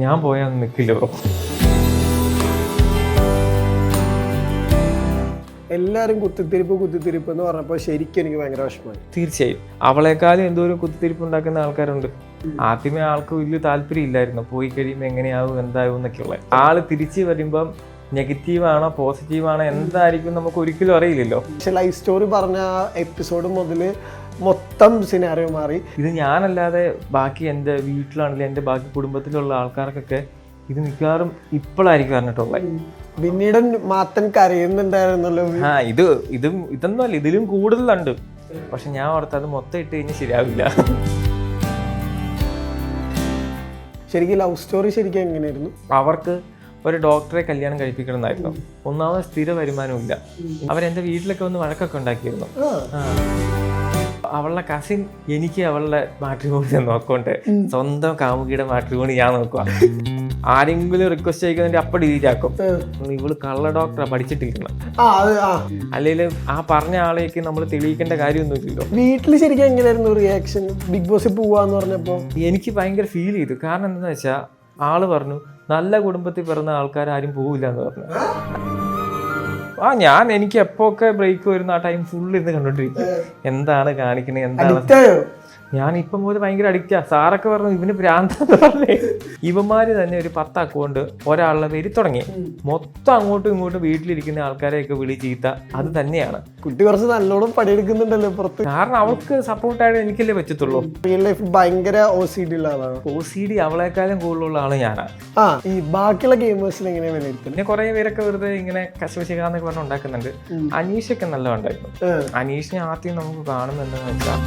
ഞാൻ പോയാ നിൽക്കില്ല ബ്രോ. എല്ലാരും കുത്തിത്തിരിപ്പ് എന്ന് പറഞ്ഞപ്പോൾ ശരിക്കും എനിക്ക് ഭയങ്കര വിഷമമായി. തീർച്ചയായും അവളെക്കാളും എന്തോരം കുത്തിത്തിരിപ്പ് ഉണ്ടാക്കുന്ന ആൾക്കാരുണ്ട്. ആദ്യമേ ആൾക്ക് വലിയ താല്പര്യം ഇല്ലായിരുന്നു, പോയി കഴിയുമ്പോൾ എങ്ങനെയാവും എന്താവും എന്നൊക്കെയുള്ള. ആള് തിരിച്ച് വരുമ്പം നെഗറ്റീവാണോ പോസിറ്റീവാണോ എന്തായിരിക്കും നമുക്ക് ഒരിക്കലും അറിയില്ലല്ലോ. പക്ഷെ ലൈഫ് സ്റ്റോറി പറഞ്ഞ എപ്പിസോഡ് മുതല് മൊത്തം സിനാറിയോ മാറി. ഇത് ഞാനല്ലാതെ ബാക്കി എൻ്റെ വീട്ടിലാണെങ്കിലും എൻ്റെ ബാക്കി കുടുംബത്തിലുള്ള ആൾക്കാർക്കൊക്കെ ഇത് മിക്കവാറും ഇപ്പോഴായിരിക്കും പറഞ്ഞിട്ടുള്ളത്. പിന്നീട് മാത്തൻ കരയുന്നുണ്ടായിരുന്നല്ലോ. ഇതൊന്നും അല്ല, ഇതിലും കൂടുതലുണ്ട്. പക്ഷെ ഞാൻ ഓർത്ത് അത് മൊത്തം ഇട്ട് കഴിഞ്ഞാൽ ശരിയാവില്ല. ശരിക്കും ലവ് സ്റ്റോറി ശരിക്കും എങ്ങനെയായിരുന്നു? അവർക്ക് ഒരു ഡോക്ടറെ കല്യാണം കഴിപ്പിക്കണമെന്നായിരുന്നു. ഒന്നാമത് സ്ഥിര വരുമാനവും ഇല്ല. അവരെൻ്റെ വീട്ടിലൊക്കെ ഒന്ന് വഴക്കൊക്കെ ഉണ്ടാക്കിയിരുന്നു. അവളുടെ കസിൻ എനിക്ക് അവളുടെ മാട്രിമോണി നോക്കോണ്ട് സ്വന്തം കാമുകിയുടെ മാട്രിമോണി ഞാൻ നോക്കുക. ആരെങ്കിലും റിക്വസ്റ്റ് ചെയ്യുന്നതിന്റെ അപ്പം ഡിലീറ്റ് ആക്കും. ഇവള് കള്ള ഡോക്ടറാ പഠിച്ചിട്ടിരിക്കണം. അല്ലെങ്കിൽ ആ പറഞ്ഞ ആളേക്ക് നമ്മൾ തെളിയിക്കേണ്ട കാര്യമൊന്നുമില്ലല്ലോ. വീട്ടിൽ ശരിക്കും എങ്ങനെയായിരുന്നു റിയാക്ഷൻ ബിഗ് ബോസ് പോവാന്ന് പറഞ്ഞപ്പോ? എനിക്ക് ഭയങ്കര ഫീൽ ചെയ്തു. കാരണം എന്താണെന്ന് വെച്ചാൽ ആള് പറഞ്ഞു നല്ല കുടുംബത്തിൽ പിറന്ന ആൾക്കാർ ആരും പോവില്ല എന്ന് പറഞ്ഞു. എനിക്ക് എപ്പോഴൊക്കെ ബ്രേക്ക് വരുന്ന ആ ടൈം ഫുള്ള് ഇന്ന് കണ്ടോണ്ടിരിക്കും. എന്താണ് കാണിക്കണേ, എന്താണ്. ഞാൻ ഇപ്പം പോലും ഭയങ്കര അഡിക്റ്റാ. സാറൊക്കെ പറഞ്ഞു ഇവന് ഭ്രാന്തെന്ന് പറഞ്ഞേ. ഇവന്മാര് തന്നെ ഒരു 10 അക്കൗണ്ട് ഒരാളുടെ പേര് തുടങ്ങി. മൊത്തം അങ്ങോട്ടും ഇങ്ങോട്ടും വീട്ടിലിരിക്കുന്ന ആൾക്കാരെയൊക്കെ വിളി ചീത്ത അത് തന്നെയാണ്. കുട്ടി കുറച്ച് നല്ലോണം പണിയെടുക്കുന്നുണ്ടല്ലോ പുറത്ത്. കാരണം അവൾക്ക് സപ്പോർട്ടായിട്ട് എനിക്കല്ലേ പറ്റത്തുള്ളൂ. റിയൽ ലൈഫ് ഭയങ്കര OCD ഉള്ള ആളാണ്. OCD അവളെക്കാളും കൂടുതലുള്ള ആള് ഞാനാ. ഈ ബാക്കിയുള്ള ഗെയിമേഴ്സിന് എങ്ങനെയാ വിലയിരുത്തുന്നത്? പിന്നെ കുറെ പേരൊക്കെ വെറുതെ ഇങ്ങനെ കശുവശിക്കാന്നൊക്കെ പറഞ്ഞ് ഉണ്ടാക്കുന്നുണ്ട്. അനീഷൊക്കെ നല്ല ഉണ്ടായിരുന്നു. അനീഷിനെ ആദ്യം നമുക്ക് കാണുന്നുണ്ടെന്ന് വെച്ചാൽ.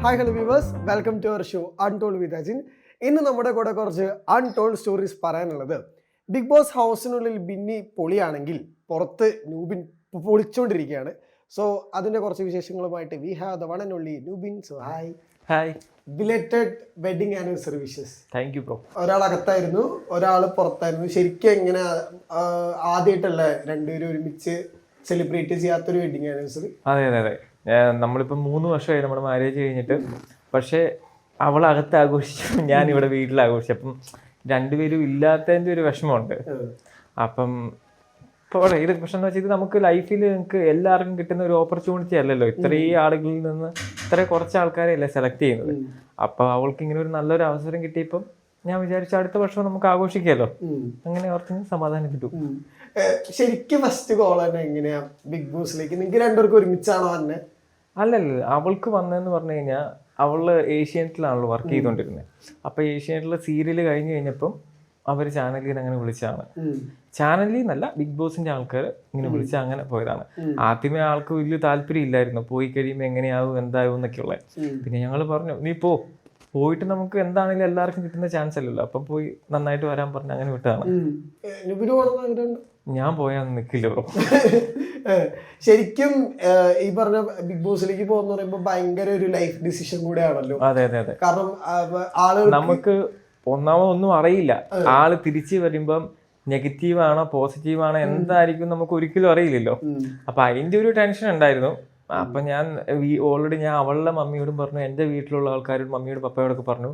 Hi hello viewers, welcome to our show untold with Ajin. ഇന്ന് നമ്മുടെ കൂടെ കുറച്ച് അൺടോൾഡ് സ്റ്റോറീസ് പറയാനുള്ളത്. ബിഗ് ബോസ് ഹൗസിനുള്ളിൽ ബിന്നി പൊളിയാണെങ്കിൽ പുറത്ത് നൂബിൻ പൊളിച്ചുകൊണ്ടിരിക്കുകയാണ്. സോ അതിൻ്റെ കുറച്ച് വിശേഷങ്ങളുമായിട്ട് we have the one and only Noobin. So hi, belated wedding anniversary wishes. Thank you bro. ഒരാൾ അകത്തായിരുന്നു, ഒരാൾ പുറത്തായിരുന്നു. ശരിക്കും എങ്ങനെ ആദ്യമായിട്ടല്ലേ രണ്ടുപേരും ഒരുമിച്ച് സെലിബ്രേറ്റ് ചെയ്യാത്തൊരു വെഡിങ് ആനിവേഴ്സറി? അതെ. നമ്മളിപ്പം 3 വർഷമായി നമ്മുടെ മാരേജ് കഴിഞ്ഞിട്ട്. പക്ഷേ അവളകത്ത് ആഘോഷിച്ചു, ഞാൻ ഇവിടെ വീട്ടിൽ ആഘോഷിച്ചു. അപ്പം രണ്ടുപേരും ഇല്ലാത്തതിൻ്റെ ഒരു വിഷമമുണ്ട്. അപ്പം ഇപ്പോൾ ഇത് പ്രശ്നം എന്ന് വെച്ചാൽ ഇത് നമുക്ക് ലൈഫിൽ നിങ്ങൾക്ക് എല്ലാവർക്കും കിട്ടുന്ന ഒരു ഓപ്പർച്യൂണിറ്റി അല്ലല്ലോ. ഇത്രയും ആളുകളിൽ നിന്ന് ഇത്ര കുറച്ച് ആൾക്കാരെയല്ലേ സെലക്ട് ചെയ്യുന്നത്. അപ്പോൾ അവൾക്ക് ഇങ്ങനെ ഒരു നല്ലൊരു അവസരം കിട്ടിയപ്പം ഞാൻ വിചാരിച്ചു അടുത്ത വർഷം നമുക്ക് ആഘോഷിക്കാമല്ലോ. അങ്ങനെ അവർക്ക് സമാധാനം കിട്ടും. ശരിക്കും ഫസ്റ്റ് കോൾ തന്നെ എങ്ങനെയാ ബിഗ് ബോസിലേക്ക്? നിങ്ങൾക്ക് രണ്ടുപേർക്കും ഒരുമിച്ചാണോ തന്നെ? അല്ലല്ല, അവൾക്ക് വന്നതെന്ന് പറഞ്ഞു കഴിഞ്ഞാൽ അവള് ഏഷ്യാനെറ്റിലാണല്ലോ വർക്ക് ചെയ്തുകൊണ്ടിരുന്നത്. അപ്പോൾ ഏഷ്യാനെറ്റിലെ സീരിയൽ കഴിഞ്ഞ് കഴിഞ്ഞപ്പം അവർ ചാനലിൽ നിന്ന് അങ്ങനെ വിളിച്ചതാണ്. ചാനലിൽ നിന്നല്ല, ബിഗ് ബോസിന്റെ ആൾക്കാർ ഇങ്ങനെ വിളിച്ച് അങ്ങനെ പോയതാണ്. ആദ്യമേ ആൾക്ക് വലിയ താല്പര്യം ഇല്ലായിരുന്നു, പോയി കഴിയുമ്പോൾ എങ്ങനെയാവും എന്താവും എന്നൊക്കെയുള്ള. പിന്നെ ഞങ്ങൾ പറഞ്ഞു നീ പോയിട്ട് നമുക്ക് എന്താണെങ്കിലും എല്ലാവർക്കും കിട്ടുന്ന ചാൻസ് അല്ലല്ലോ, അപ്പം പോയി നന്നായിട്ട് വരാൻ പറഞ്ഞ് അങ്ങനെ വിട്ടതാണ്. ഞാൻ പോയാ നിൽക്കില്ല ബ്രോ. ശരിക്കും ഈ പറഞ്ഞ ബിഗ് ബോസിലേക്ക് പോകുന്ന പറയുമ്പോൾ ഭയങ്കര ഒരു ലൈഫ് ഡിസിഷൻ കൂടെ ആണല്ലോ. അതെ. കാരണം ആള് നമുക്ക് ഒന്നാമതൊന്നും അറിയില്ല. ആള് തിരിച്ചു വരുമ്പം നെഗറ്റീവാണോ പോസിറ്റീവാണോ എന്തായിരിക്കും നമുക്ക് ഒരിക്കലും അറിയില്ലല്ലോ. അപ്പൊ അതിന്റെ ഒരു ടെൻഷൻ ഉണ്ടായിരുന്നു. അപ്പൊ ഞാൻ ഓൾറെഡി അവളുടെ മമ്മിയോടും പറഞ്ഞു, എൻ്റെ വീട്ടിലുള്ള ആൾക്കാരോടും മമ്മിയോടും പപ്പയോടൊക്കെ പറഞ്ഞു,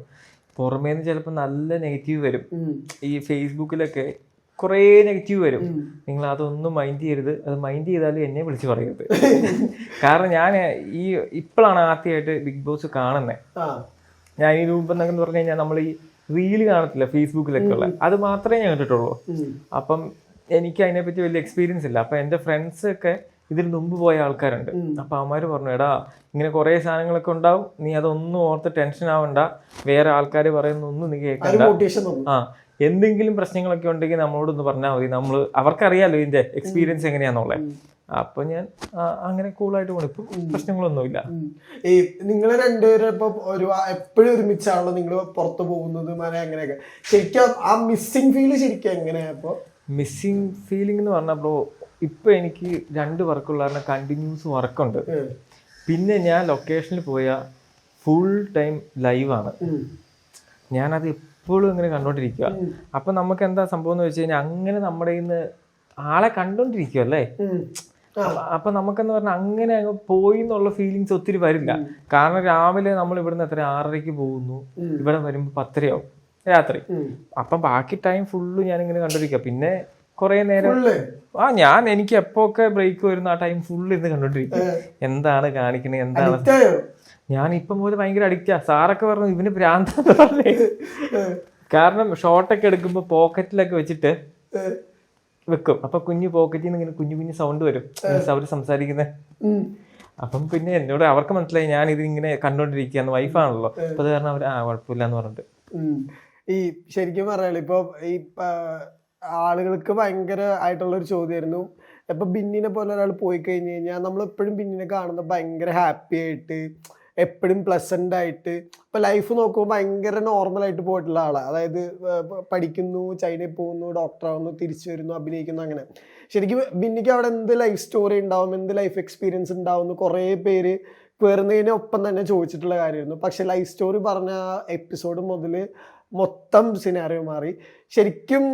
പുറമേന്ന് ചിലപ്പോൾ നല്ല നെഗറ്റീവ് വരും. ഈ ഫേസ്ബുക്കിലൊക്കെ കുറേ നെഗറ്റീവ് വരും. നിങ്ങൾ അതൊന്നും മൈൻഡ് ചെയ്യരുത്. അത് മൈൻഡ് ചെയ്താലും എന്നെ വിളിച്ച് പറയരുത്. കാരണം ഞാൻ ഇപ്പോഴാണ് ആദ്യമായിട്ട് ബിഗ് ബോസ് കാണുന്നത്. ഞാൻ ഈ രൂപം എന്നൊക്കെ പറഞ്ഞു കഴിഞ്ഞാൽ നമ്മൾ ഈ റീല് കാണത്തില്ല ഫേസ്ബുക്കിലൊക്കെ ഉള്ള, അത് മാത്രമേ ഞാൻ കണ്ടിട്ടുള്ളൂ. അപ്പം എനിക്ക് അതിനെപ്പറ്റി വലിയ എക്സ്പീരിയൻസ് ഇല്ല. അപ്പം എൻ്റെ ഫ്രണ്ട്സ് ഒക്കെ ഇതിന് മുമ്പ് പോയ ആൾക്കാരുണ്ട്. അപ്പം അവന്മാർ പറഞ്ഞു, എടാ ഇങ്ങനെ കുറേ സാധനങ്ങളൊക്കെ ഉണ്ടാവും, നീ അതൊന്നും ഓർത്ത് ടെൻഷൻ ആവണ്ട, വേറെ ആൾക്കാർ പറയുന്നൊന്നും നീ കേൾക്കണ്ട. എന്തെങ്കിലും പ്രശ്നങ്ങളൊക്കെ ഉണ്ടെങ്കിൽ നമ്മളോടൊന്ന് പറഞ്ഞാൽ മതി, അവർക്കറിയാലോ ഇതിന്റെ എക്സ്പീരിയൻസ് എങ്ങനെയാന്നുള്ളത്. അപ്പൊ ഞാൻ അങ്ങനെ കൂളായിട്ട് പോണു. ഇപ്പൊ പ്രശ്നങ്ങളൊന്നുമില്ല. ഈ നിങ്ങൾ രണ്ടുപേരും ഇപ്പൊ എപ്പോഴും ഒരുമിച്ചാണല്ലോ നിങ്ങൾ പുറത്തു പോകുന്നത് അങ്ങനെയൊക്കെ. ശരിക്കും ആ മിസ്സിംഗ് ഫീല് ശരിക്കും എങ്ങനെയാ? ഇപ്പൊ മിസ്സിംഗ് ഫീലിംഗ് എന്ന് പറഞ്ഞാൽ ബ്രോ, ഇപ്പൊ എനിക്ക് 2 വർക്കുള്ള കാരണം കണ്ടിന്യൂസ് വർക്കുണ്ട്. പിന്നെ ഞാൻ ലൊക്കേഷനിൽ പോയാൽ ഫുൾ ടൈം ലൈവാണ്. ഞാനത് എപ്പോഴും ഇങ്ങനെ കണ്ടോണ്ടിരിക്കുക. അപ്പൊ നമുക്ക് എന്താ സംഭവം എന്ന് വെച്ച് കഴിഞ്ഞാൽ അങ്ങനെ നമ്മുടെ ഇന്ന് ആളെ കണ്ടോണ്ടിരിക്കുക അല്ലേ. അപ്പൊ നമുക്കെന്ന് പറഞ്ഞാൽ അങ്ങനെ അങ്ങ് പോയി എന്നുള്ള ഫീലിങ്സ് ഒത്തിരി വരില്ല. കാരണം രാവിലെ നമ്മൾ ഇവിടുന്ന് എത്ര 6:30 പോകുന്നു, ഇവിടെ വരുമ്പോ 10:30 രാത്രി. അപ്പൊ ബാക്കി ടൈം ഫുള്ള് ഞാനിങ്ങനെ കണ്ടിരിക്കുക. പിന്നെ കുറെ നേരം എനിക്ക് എപ്പോഴൊക്കെ ബ്രേക്ക് വരുന്ന ആ ടൈം ഫുള്ള് ഇരുന്ന് കണ്ടോണ്ടിരിക്കും, എന്താണ് കാണിക്കണേ എന്താണ്. ഞാൻ ഇപ്പം മുതൽ ഭയങ്കര അഡിക്റ്റാ. സാറൊക്കെ പറഞ്ഞു ഇവന് ഭ്രാന്താന്ന് പറഞ്ഞേ. കാരണം ഷോട്ടൊക്കെ എടുക്കുമ്പോ പോക്കറ്റിലൊക്കെ വെച്ചിട്ട് വെക്കും. അപ്പൊ കുഞ്ഞു പോക്കറ്റിൽ നിന്ന് ഇങ്ങനെ കുഞ്ഞു കുഞ്ഞു സൗണ്ട് വരും അവര് സംസാരിക്കുന്നത്. അപ്പം പിന്നെ എന്നോട് അവർക്ക് മനസ്സിലായി ഞാൻ ഇത് ഇങ്ങനെ കണ്ടോണ്ടിരിക്കുകയെന്ന്. വൈഫാണല്ലോ, അപ്പൊ അത് കാരണം അവര് കുഴപ്പമില്ല എന്ന് പറഞ്ഞിട്ട്. ഈ ശരിക്കും പറയാലോ ഇപ്പൊ ഈ ആളുകൾക്ക് ഭയങ്കര ആയിട്ടുള്ള ഒരു ചോദ്യമായിരുന്നു, ഇപ്പൊ ബിന്നിനെ പോലെ ഒരാൾ പോയി കഴിഞ്ഞ് കഴിഞ്ഞാൽ നമ്മൾ എപ്പോഴും ബിന്നിനെ കാണുന്നത് ഭയങ്കര ഹാപ്പി ആയിട്ട്, എപ്പോഴും പ്ലസന്റ് ആയിട്ട്, ഇപ്പൊ ലൈഫ് നോക്കുമ്പോൾ ഭയങ്കര നോർമലായിട്ട് പോയിട്ടുള്ള ആളാണ്. അതായത് പഠിക്കുന്നു, ചൈനയിൽ പോകുന്നു, ഡോക്ടറാവുന്നു, തിരിച്ചു വരുന്നു, അഭിനയിക്കുന്നു, അങ്ങനെ. ശരിക്കും ബിന്നിക്ക് അവിടെ എന്ത് ലൈഫ് സ്റ്റോറി ഉണ്ടാവും, എന്ത് ലൈഫ് എക്സ്പീരിയൻസ് ഉണ്ടാവും എന്ന് കുറേ പേര് കയറുന്നതിനൊപ്പം തന്നെ ചോദിച്ചിട്ടുള്ള കാര്യമായിരുന്നു. പക്ഷെ ലൈഫ് സ്റ്റോറി പറഞ്ഞ എപ്പിസോഡ് മുതൽ മൊത്തം സിനാറിയോ മാറി. ശരിക്കും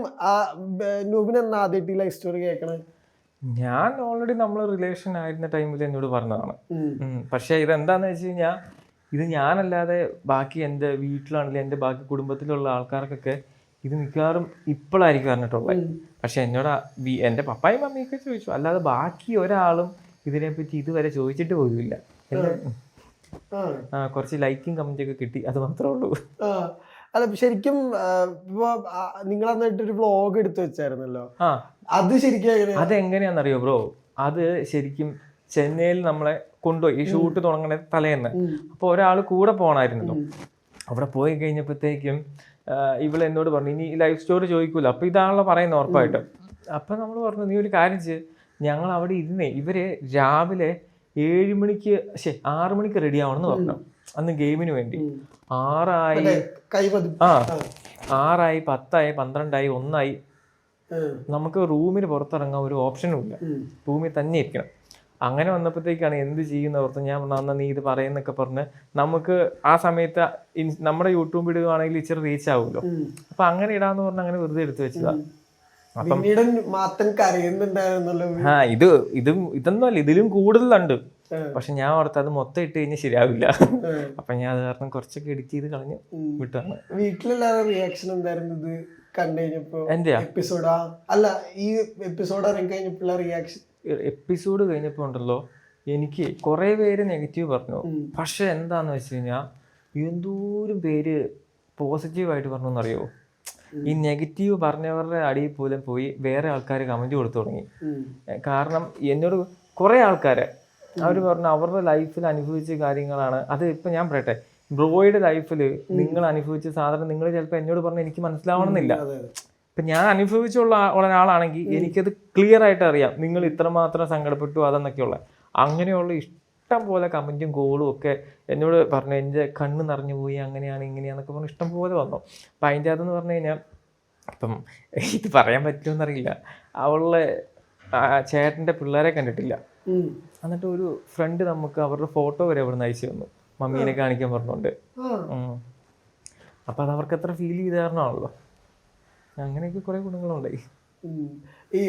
നൂബിന് എന്നാ ആദ്യമായിട്ട് ഈ ലൈഫ് സ്റ്റോറി കേൾക്കണേ? ഞാൻ ഓൾറെഡി നമ്മൾ റിലേഷൻ ആയിരുന്ന ടൈമിൽ എന്നോട് പറഞ്ഞതാണ്. പക്ഷെ ഇതെന്താന്ന് വെച്ച് കഴിഞ്ഞാൽ ഇത് ഞാനല്ലാതെ ബാക്കി എൻ്റെ വീട്ടിലാണെങ്കിലും എൻ്റെ ബാക്കി കുടുംബത്തിലുള്ള ആൾക്കാർക്കൊക്കെ ഇത് മിക്കവാറും ഇപ്പോഴായിരിക്കും പറഞ്ഞിട്ടുള്ളത്. പക്ഷെ എന്നോട് എൻ്റെ പപ്പായും മമ്മിയൊക്കെ ചോദിച്ചു, അല്ലാതെ ബാക്കി ഒരാളും ഇതിനെപ്പറ്റി ഇതുവരെ ചോദിച്ചിട്ട് പോലുമില്ല. കുറച്ച് ലൈക്കും കമന്റ് ഒക്കെ കിട്ടി, അത് മാത്രമേ ഉള്ളൂ. അല്ല ശരിക്കും ഇപ്പൊ നിങ്ങൾ അന്നിട്ടൊരു വ്ളോഗ് എടുത്തു വെച്ചായിരുന്നല്ലോ, അത് ശരിക്കും അതെങ്ങനെയാണെന്നറിയോ ബ്രോ? അത് ശരിക്കും ചെന്നൈയിൽ നമ്മളെ കൊണ്ടുപോയി ഈ ഷൂട്ട് തുടങ്ങണ തലേന്ന്. അപ്പോൾ ഒരാൾ കൂടെ പോകണമായിരുന്നല്ലോ. അവിടെ പോയി കഴിഞ്ഞപ്പോഴത്തേക്കും ഇവള് എന്നോട് പറഞ്ഞു ഇനി ലൈഫ് സ്റ്റോറി ചോദിക്കൂല, അപ്പൊ ഇതാണല്ലോ പറയുന്നത് ഉറപ്പായിട്ടും. അപ്പൊ നമ്മൾ പറഞ്ഞു നീ ഒരു കാര്യം ചെയ്യ്, ഞങ്ങൾ അവിടെ ഇരുന്നേ ഇവര് രാവിലെ 6 മണിക്ക് റെഡി ആവണമെന്ന് പറഞ്ഞു അന്ന് ഗെയിമിന് വേണ്ടി. 6 10 12 1 നമുക്ക് റൂമിന് പുറത്തിറങ്ങാൻ ഒരു ഓപ്ഷനും ഇല്ല, റൂമിൽ തന്നെ ഇരിക്കണം. അങ്ങനെ വന്നപ്പോഴത്തേക്കാണ് എന്ത് ചെയ്യുന്ന ഓർത്ത് ഞാൻ പറഞ്ഞു നീ ഇത് പറയുന്നൊക്കെ പറഞ്ഞ് നമുക്ക് ആ സമയത്ത് നമ്മുടെ യൂട്യൂബ് ഇടുകയാണെങ്കിൽ ഇച്ചിരി റീച്ച് ആവുമല്ലോ, അപ്പൊ അങ്ങനെ ഇടാന്ന് പറഞ്ഞ് അങ്ങനെ വെറുതെ എടുത്തു വെച്ചതാ. അപ്പം ഇതൊന്നും അല്ല, ഇതിലും കൂടുതലുണ്ട്. പക്ഷെ ഞാൻ ഓർത്ത് അത് മൊത്തം ഇട്ട് കഴിഞ്ഞാൽ ശരിയാവില്ല. അപ്പൊ ഞാൻ അത് കാരണം കുറച്ചൊക്കെ എഡിറ്റ് ചെയ്ത് കളഞ്ഞു വിട്ടാണ്. വീട്ടിലെല്ലാവരും റിയാക്ഷൻ എന്തായിരുന്നു ഇത് കണ്ടുകഴിഞ്ഞപ്പോ? എപ്പിസോഡ് കഴിഞ്ഞപ്പോ ഉണ്ടല്ലോ എനിക്ക് കുറെ പേര് നെഗറ്റീവ് പറഞ്ഞു. പക്ഷെ എന്താന്ന് വെച്ച് കഴിഞ്ഞാൽ എന്തോരം പേര് പോസിറ്റീവായിട്ട് പറഞ്ഞു എന്നറിയോ? ഈ നെഗറ്റീവ് പറഞ്ഞവരുടെ അടിയിൽ പോലും പോയി വേറെ ആൾക്കാർ കമന്റ് കൊടുത്തു തുടങ്ങി. കാരണം എന്നോട് കുറെ ആൾക്കാര് അവർ പറഞ്ഞു അവരുടെ ലൈഫിൽ അനുഭവിച്ച കാര്യങ്ങളാണ് അത്. ഇപ്പൊ ഞാൻ പറയട്ടെ, ബ്രോയുടെ ലൈഫിൽ നിങ്ങൾ അനുഭവിച്ച സാധനം നിങ്ങൾ ചിലപ്പോൾ എന്നോട് പറഞ്ഞാൽ എനിക്ക് മനസ്സിലാവണമെന്നില്ല. ഇപ്പൊ ഞാൻ അനുഭവിച്ചുള്ള ഒരാളാണെങ്കിൽ എനിക്കത് ക്ലിയർ ആയിട്ട് അറിയാം നിങ്ങൾ ഇത്രമാത്രം സങ്കടപ്പെട്ടു അതെന്നൊക്കെയുള്ള. അങ്ങനെയുള്ള ഇഷ്ടം പോലെ കമന്റും കോളും ഒക്കെ എന്നോട് പറഞ്ഞു, എൻ്റെ കണ്ണ് നിറഞ്ഞു പോയി, അങ്ങനെയാണ് ഇങ്ങനെയാന്നൊക്കെ പറഞ്ഞു ഇഷ്ടം പോലെ വന്നു. അപ്പം അതിൻ്റെ അതെന്ന് പറഞ്ഞു കഴിഞ്ഞാൽ ഇപ്പം ഇത് പറയാൻ പറ്റുമെന്നറിയില്ല, അവളുടെ ചേട്ടൻ്റെ പിള്ളേരെ കണ്ടിട്ടില്ല. എന്നിട്ട് ഒരു ഫ്രണ്ട് നമുക്ക് അവരുടെ ഫോട്ടോ വരെ അവിടെ നിന്ന് അയച്ചു തന്നു, മമ്മീനെ കാണിക്കാൻ പറഞ്ഞുകൊണ്ട്. അപ്പം അത് അവർക്ക് എത്ര ഫീൽ ചെയ്ത കാരണമാണല്ലോ. അങ്ങനെയൊക്കെ കുറെ ഗുണങ്ങളുണ്ടായി. ഈ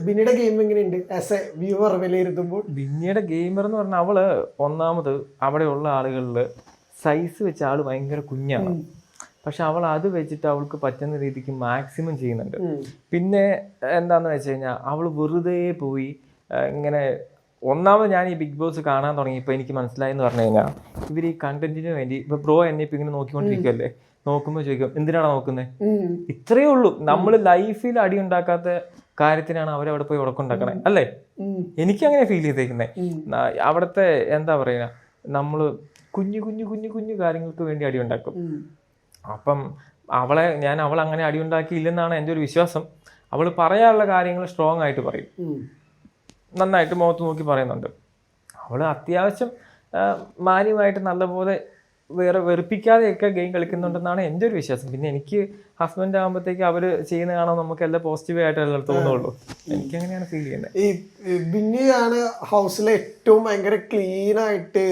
ബിന്നിയുടെ ഗെയിം എങ്ങനെയുണ്ട് ആസ് എ വ്യൂവർ വിലയിരുത്തുമ്പോൾ? ബിന്നിയുടെ ഗെയിമർ എന്ന് പറഞ്ഞാൽ അവള് ഒന്നാമത് അവിടെയുള്ള ആളുകളിൽ സൈസ് വെച്ച ആള് ഭയങ്കര കുഞ്ഞാണ്. പക്ഷെ അവൾ അത് വെച്ചിട്ട് അവൾക്ക് പറ്റുന്ന രീതിക്ക് മാക്സിമം ചെയ്യുന്നുണ്ട്. പിന്നെ എന്താന്ന് വെച്ച് കഴിഞ്ഞാൽ അവൾ വെറുതെ പോയി ഇങ്ങനെ ഒന്നാമത് ഞാൻ ഈ ബിഗ് ബോസ് കാണാൻ തുടങ്ങിയപ്പോൾ എനിക്ക് മനസ്സിലായെന്ന് പറഞ്ഞു കഴിഞ്ഞാൽ ഇവർ ഈ കണ്ടന്റിന് വേണ്ടി ഇപ്പൊ ബ്രോ എന്നെ ഇപ്പൊ ഇങ്ങനെ നോക്കിക്കൊണ്ടിരിക്കുമല്ലേ, നോക്കുമ്പോൾ ചോദിക്കും എന്തിനാണ് നോക്കുന്നത്, ഇത്രയേ ഉള്ളൂ. നമ്മൾ ലൈഫിൽ അടി ഉണ്ടാക്കാത്ത കാര്യത്തിനാണ് അവരവിടെ പോയി ഉടക്കുണ്ടാക്കണേ അല്ലേ? എനിക്കങ്ങനെ ഫീൽ ചെയ്തേക്കുന്നേ. അവിടുത്തെ എന്താ പറയുക, നമ്മള് കുഞ്ഞു കുഞ്ഞു കുഞ്ഞു കുഞ്ഞു കാര്യങ്ങൾക്ക് വേണ്ടി അടി ഉണ്ടാക്കും. അപ്പം അവൾ അങ്ങനെ അടി ഉണ്ടാക്കിയില്ലെന്നാണ് എൻ്റെ ഒരു വിശ്വാസം. അവൾ പറയാനുള്ള കാര്യങ്ങൾ സ്ട്രോങ് ആയിട്ട് പറയും, നന്നായിട്ട് മുഖത്ത് നോക്കി പറയുന്നുണ്ട്. അവൾ അത്യാവശ്യം മാന്യമായിട്ട് നല്ലപോലെ വേറെ വെറുപ്പിക്കാതെയൊക്കെ ഗെയിം കളിക്കുന്നുണ്ടെന്നാണ് എൻ്റെ ഒരു വിശ്വാസം. പിന്നെ എനിക്ക് ഹസ്ബൻഡ് ആകുമ്പോഴത്തേക്ക് അവർ ചെയ്യുന്ന കാണാൻ നമുക്ക് എല്ലാം പോസിറ്റീവ് ആയിട്ടല്ലേ തോന്നുള്ളൂ. എനിക്ക് അങ്ങനെയാണ് ഫീൽ ചെയ്യുന്നത്. ഈ ബിന്നിയാണ് ഹൗസിലെ ഏറ്റവും ഭയങ്കര ക്ലീൻ ആയിട്ട്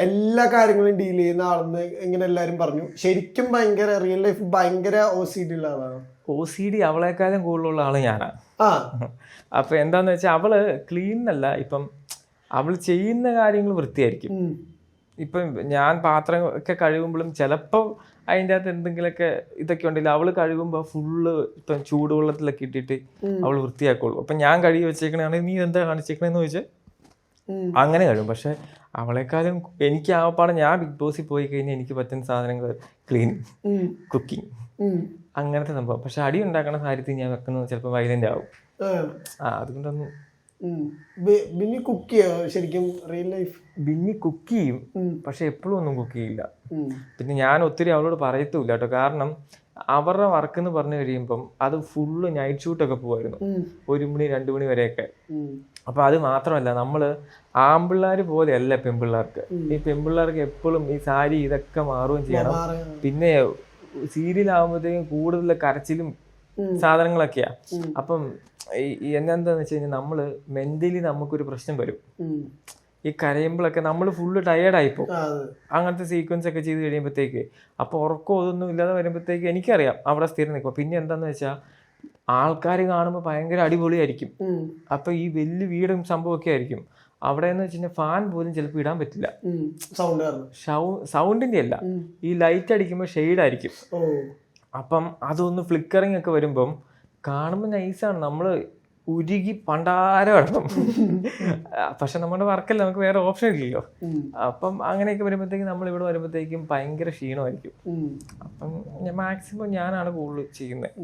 എല്ലാ കാര്യങ്ങളും ഡീൽ ചെയ്യുന്ന ആളെന്ന് ഇങ്ങനെ എല്ലാരും പറഞ്ഞു. ശരിക്കും ഭയങ്കര റിയൽ ലൈഫ് ഭയങ്കര OCD ഉള്ള ആളാണ്. OCD അവളെക്കാളും കൂടുതലുള്ള ആള് ഞാനാണ്. ആ അപ്പൊ എന്താന്ന് വെച്ചാൽ അവള് ക്ലീൻ അല്ല, ഇപ്പം അവള് ചെയ്യുന്ന കാര്യങ്ങൾ വൃത്തിയായിരിക്കും. ഇപ്പം ഞാൻ പാത്രം ഒക്കെ കഴുകുമ്പോഴും ചിലപ്പോൾ അതിൻ്റെ അകത്ത് എന്തെങ്കിലുമൊക്കെ ഇതൊക്കെ ഉണ്ടെങ്കിൽ അവള് കഴുകുമ്പോൾ ഫുള്ള് ഇപ്പം ചൂടുവെള്ളത്തിലൊക്കെ ഇട്ടിട്ട് അവൾ വൃത്തിയാക്കുള്ളൂ. അപ്പം ഞാൻ കഴുകി വെച്ചേക്കണാണെങ്കിൽ നീ എന്താ കാണിച്ചേക്കണെന്ന് ചോദിച്ചാൽ അങ്ങനെ കഴിയും. പക്ഷെ അവളെക്കാളും എനിക്ക് ആവപ്പാടെ ഞാൻ ബിഗ് ബോസിൽ പോയി കഴിഞ്ഞാൽ എനിക്ക് പറ്റുന്ന സാധനങ്ങൾ ക്ലീനിങ്, കുക്കിംഗ്, അങ്ങനത്തെ സംഭവം. പക്ഷെ അടി ഉണ്ടാക്കുന്ന കാര്യത്തിൽ ഞാൻ വെക്കുന്നത് ചിലപ്പോൾ വയലന്റ് ആവും. അതുകൊണ്ടൊന്നും ബിന്നി കുക്ക് ചെയ്യോ ശരിക്കും റിയൽ ലൈഫ്? ബിന്നി കുക്ക് ചെയ്യും, പക്ഷെ എപ്പോഴും ഒന്നും കുക്ക് ചെയ്യില്ല. പിന്നെ ഞാൻ ഒത്തിരി അവളോട് പറയത്തുമില്ല കേട്ടോ. കാരണം അവരുടെ വർക്ക് എന്ന് പറഞ്ഞു കഴിയുമ്പം അത് ഫുള്ള് നൈറ്റ് ഷൂട്ടൊക്കെ പോകുമായിരുന്നു, 1 മണി 2 മണി വരെയൊക്കെ. അപ്പൊ അത് മാത്രമല്ല, നമ്മള് ആൺപിള്ളേർ പോലെയല്ല പെൺപിള്ളേർക്ക്. ഈ പെൺപിള്ളേർക്ക് എപ്പോഴും ഈ സാരി ഇതൊക്കെ മാറുകയും ചെയ്യണം. പിന്നെ സീരിയലാകുമ്പോഴത്തേക്കും കൂടുതൽ കരച്ചിലും സാധനങ്ങളൊക്കെയാ. അപ്പം എന്താന്ന് വെച്ച് കഴിഞ്ഞാൽ നമ്മള് മെന്റലി നമുക്കൊരു പ്രശ്നം വരും. ഈ കരയുമ്പോഴൊക്കെ നമ്മൾ ഫുള്ള് ടയേർഡായിപ്പോ അങ്ങനത്തെ സീക്വൻസ് ഒക്കെ ചെയ്ത് കഴിയുമ്പോഴത്തേക്ക്. അപ്പോൾ ഉറക്കോ ഇതൊന്നും ഇല്ലാതെ വരുമ്പോഴത്തേക്ക് എനിക്കറിയാം അവിടെ സ്ഥിരം നിൽക്കും. പിന്നെ എന്താന്ന് വെച്ചാൽ ആൾക്കാർ കാണുമ്പോൾ ഭയങ്കര അടിപൊളിയായിരിക്കും. അപ്പൊ ഈ വലിയ വീടും സംഭവമൊക്കെ ആയിരിക്കും. അവിടെ എന്ന് വെച്ച് കഴിഞ്ഞാൽ ഫാൻ പോലും ചിലപ്പോൾ ഇടാൻ പറ്റില്ല, സൗണ്ടിന്റെ അല്ല, ഈ ലൈറ്റ് അടിക്കുമ്പോൾ ഷെയ്ഡ് ആയിരിക്കും. അപ്പം അതൊന്ന് ഫ്ലിക്കറിങ് ഒക്കെ വരുമ്പം കാണുമ്പോൾ നൈസാണ്, നമ്മള് ഉരുകി പണ്ടാരം കിടക്കും. പക്ഷെ നമ്മുടെ വർക്കല്ല, നമുക്ക് വേറെ ഓപ്ഷൻ ഇല്ലല്ലോ. അപ്പം അങ്ങനെയൊക്കെ വരുമ്പോഴത്തേക്കും നമ്മൾ ഇവിടെ വരുമ്പോഴത്തേക്കും ഭയങ്കര ക്ഷീണമായിരിക്കും. അപ്പം മാക്സിമം ഞാനാണ് കൂടുതൽ ചെയ്യുന്നത്.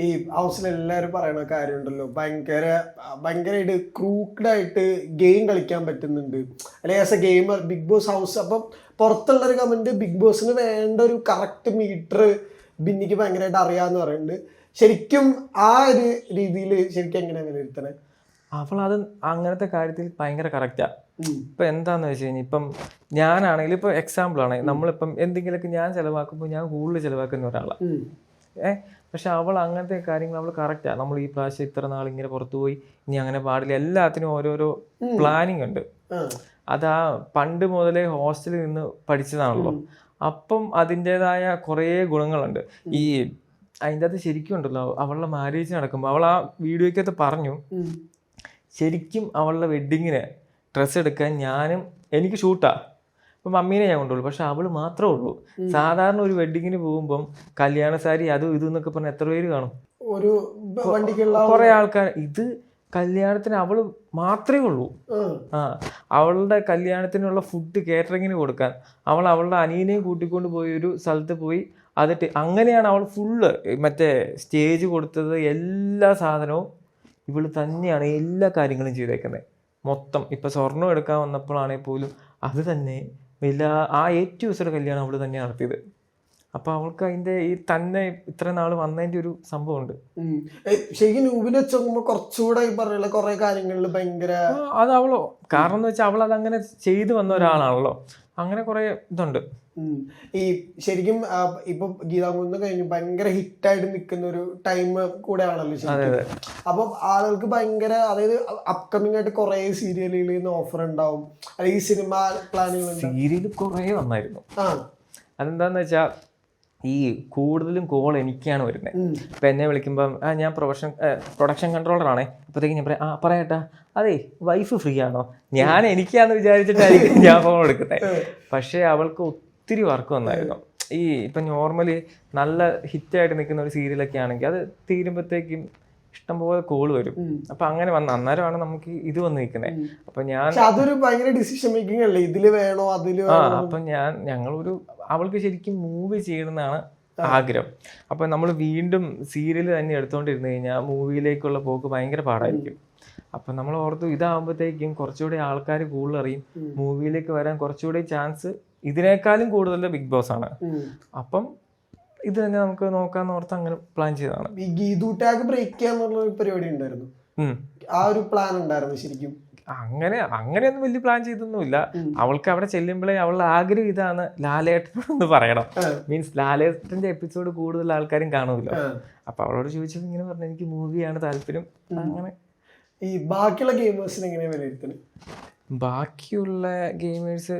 ഈ ഹൗസിൽ എല്ലാവരും പറയുന്ന കാര്യമുണ്ടല്ലോ, ഭയങ്കരമായിട്ട് ക്രൂക്ക്ഡ് ആയിട്ട് ഗെയിം കളിക്കാൻ പറ്റുന്നുണ്ട്, അല്ലെങ്കിൽ as a gamer Bigg Boss house. അപ്പം പുറത്തുള്ളൊരു കമന്റ്, ബിഗ് ബോസിന് വേണ്ട ഒരു കറക്റ്റ് മീറ്റർ ബിന്നിക്ക് ഭയങ്കരമായിട്ട് അറിയാന്ന് പറയുന്നുണ്ട്. ശരിക്കും ആ ഒരു രീതിയിൽ ശരിക്കും എങ്ങനെ വിലയിരുത്തണേ? അവളത് അങ്ങനത്തെ കാര്യത്തിൽ ഭയങ്കര കറക്റ്റാ. ഇപ്പൊ എന്താന്ന് വെച്ച് കഴിഞ്ഞാൽ ഇപ്പം ഞാനാണെങ്കിൽ ഇപ്പൊ എക്സാമ്പിൾ ആണ്, നമ്മളിപ്പം എന്തെങ്കിലുമൊക്കെ ഞാൻ ചെലവാക്കുമ്പോൾ ഞാൻ കൂടുതൽ ചെലവാക്കുന്ന ഒരാളാണ്. പക്ഷെ അവൾ അങ്ങനത്തെ കാര്യങ്ങൾ അവൾ കറക്റ്റാ. നമ്മൾ ഈ പ്രാവശ്യം ഇത്ര നാൾ ഇങ്ങനെ പുറത്തു പോയി, ഇനി അങ്ങനെ പാടില്ല, എല്ലാത്തിനും ഓരോരോ പ്ലാനിങ് ഉണ്ട്. അതാ പണ്ട് മുതലേ ഹോസ്റ്റലിൽ നിന്ന് പഠിച്ചതാണല്ലോ. അപ്പം അതിൻ്റെതായ കുറേ ഗുണങ്ങളുണ്ട്. ഈ അതിൻ്റെ അകത്ത് ശരിക്കും ഉണ്ടല്ലോ, അവളുടെ മാരേജ് നടക്കുമ്പോൾ അവൾ ആ വീഡിയോക്കകത്ത് പറഞ്ഞു, ശരിക്കും അവളുടെ വെഡ്ഡിങ്ങിന് ഡ്രസ്സ് എടുക്കാൻ എനിക്ക് ഷൂട്ടാ, അപ്പം മമ്മീനെ ഞാൻ കൊണ്ടുള്ളൂ, പക്ഷെ അവള് മാത്രമേ ഉള്ളൂ. സാധാരണ ഒരു വെഡ്ഡിങ്ങിന് പോകുമ്പം കല്യാണ സാരി അതും ഇതെന്നൊക്കെ പറഞ്ഞാൽ എത്ര പേര് കാണും? കുറെ ആൾക്കാർ. ഇത് കല്യാണത്തിന് അവള് മാത്രമേ ഉള്ളൂ. അവളുടെ കല്യാണത്തിനുള്ള ഫുഡ് കേറ്ററിങ്ങിന് കൊടുക്കാൻ അവളുടെ അനിയനെയും കൂട്ടിക്കൊണ്ട് പോയി ഒരു സ്ഥലത്ത് പോയി അതിട്ട് അങ്ങനെയാണ് അവൾ ഫുള്ള് മറ്റേ സ്റ്റേജ് കൊടുത്തത്. എല്ലാ സാധനവും ഇവള് തന്നെയാണ് എല്ലാ കാര്യങ്ങളും ചെയ്തേക്കുന്നത് മൊത്തം. ഇപ്പൊ സ്വർണം എടുക്കാൻ വന്നപ്പോഴാണെങ്കിൽ പോലും അത് തന്നെ ആ ഏറ്റവും ദിവസത്തെ കല്യാണം അവള് തന്നെ നടത്തിയത്. അപ്പൊ അവൾക്ക് അതിന്റെ ഈ തന്നെ ഇത്ര നാള് വന്നതിന്റെ ഒരു സംഭവമുണ്ട്. ശരിക്കും നൂബിനെ വെച്ച് നോക്കുമ്പോ കുറച്ചുകൂടെ ഈ പറഞ്ഞ കുറെ കാര്യങ്ങളിൽ ഭയങ്കര അത് അവളോ, കാരണം എന്ന് വെച്ചാൽ അവൾ അതങ്ങനെ ചെയ്തു വന്ന ഒരാളാണല്ലോ. അങ്ങനെ കുറെ ഇതുണ്ട്. ഈ ശരിക്കും ഇപ്പൊ ഗീതാകുന്ന് കഴിഞ്ഞു ഭയങ്കര ഹിറ്റായിട്ട് നിൽക്കുന്ന ഒരു ടൈം കൂടെ ആണല്ലോ ശരിക്കും. അപ്പൊ ആളുകൾക്ക് ഭയങ്കര, അതായത് അപ്കമിങ് ആയിട്ട് കുറെ സീരിയലുകളിൽ നിന്ന് ഓഫർ ഉണ്ടാവും, അല്ലെങ്കിൽ സിനിമ പ്ലാനുകൾ. സീരിയൽ കുറെ വന്നായിരുന്നു. അതെന്താന്ന് വെച്ചാ ഈ കൂടുതലും കോൾ എനിക്കാണ് വരുന്നത്. ഇപ്പൊ എന്നെ വിളിക്കുമ്പം ഞാൻ പ്രൊഡക്ഷൻ കൺട്രോളറാണേ. അപ്പോഴത്തേക്കും ഞാൻ പറയട്ടാ, അതെ വൈഫ് ഫ്രീ ആണോ, ഞാൻ എനിക്കാന്ന് വിചാരിച്ചിട്ടായിരിക്കും ഞാൻ ഫോൺ എടുക്കുന്നത്. പക്ഷെ അവൾക്ക് ഒത്തിരി വർക്ക് വന്നായിരുന്നു. ഈ ഇപ്പൊ നോർമലി നല്ല ഹിറ്റായിട്ട് നിൽക്കുന്ന ഒരു സീരിയലൊക്കെ ആണെങ്കിൽ അത് തീരുമ്പോഴത്തേക്കും ഇഷ്ടംപോലെ കോള് വരും. അപ്പൊ അങ്ങനെ അന്നേരമാണ് നമുക്ക് ഇത് വന്ന് നിൽക്കുന്നത്. അപ്പൊ അതൊരു ഭയങ്കര ഡിസിഷൻ മേക്കിംഗ് അല്ലേ, ഇതില് വേണോ അതില്. അപ്പൊ ഞങ്ങളൊരു അവൾക്ക് ശരിക്കും മൂവി ചെയ്യണമെന്നാണ് ആഗ്രഹം. അപ്പൊ നമ്മൾ വീണ്ടും സീരിയൽ തന്നെ എടുത്തോണ്ടിരുന്നു കഴിഞ്ഞാൽ മൂവിയിലേക്കുള്ള പോക്ക് ഭയങ്കര പാടായിരിക്കും. അപ്പൊ നമ്മൾ ഓർത്തു ഇതാകുമ്പോഴത്തേക്കും കുറച്ചുകൂടി ആൾക്കാർ കൂടുതൽ അറിയും, മൂവിയിലേക്ക് വരാൻ കുറച്ചുകൂടി ചാൻസ് ഇതിനേക്കാളും കൂടുതൽ ബിഗ് ബോസ് ആണ്. അപ്പം ഇത് തന്നെ നമുക്ക് നോക്കാന്ന് ഓർത്ത് അങ്ങനെ പ്ലാൻ ചെയ്തതാണ്. ഈ ഗീതു ടാഗ് ബ്രേക്ക് ചെയ്യാന്നുള്ള പരിപാടി ഉണ്ടായിരുന്നു, ആ ഒരു പ്ലാൻ ഉണ്ടായിരുന്നു ശരിക്കും? അങ്ങനെയൊന്നും വലിയ പ്ലാൻ ചെയ്തൊന്നുമില്ല. അവൾക്ക് അവിടെ ചെല്ലുമ്പോഴേ അവളുടെ ആഗ്രഹം ഇതാണ് ലാലേട്ടനോടൊന്ന് പറയണം. മീൻസ് ലാലേട്ടന്റെ എപ്പിസോഡ് കൂടുതൽ ആൾക്കാരും കാണുമല്ലോ. അപ്പൊ അവളോട് ചോദിച്ചത് ഇങ്ങനെ പറഞ്ഞു, എനിക്ക് മൂവിയാണ് താല്പര്യം. അങ്ങനെ ഈ ബാക്കിയുള്ള ഗെയിമേഴ്സിന് എങ്ങനെയാ വിലയിരുത്തുന്നത്? ബാക്കിയുള്ള ഗെയിമേഴ്സ്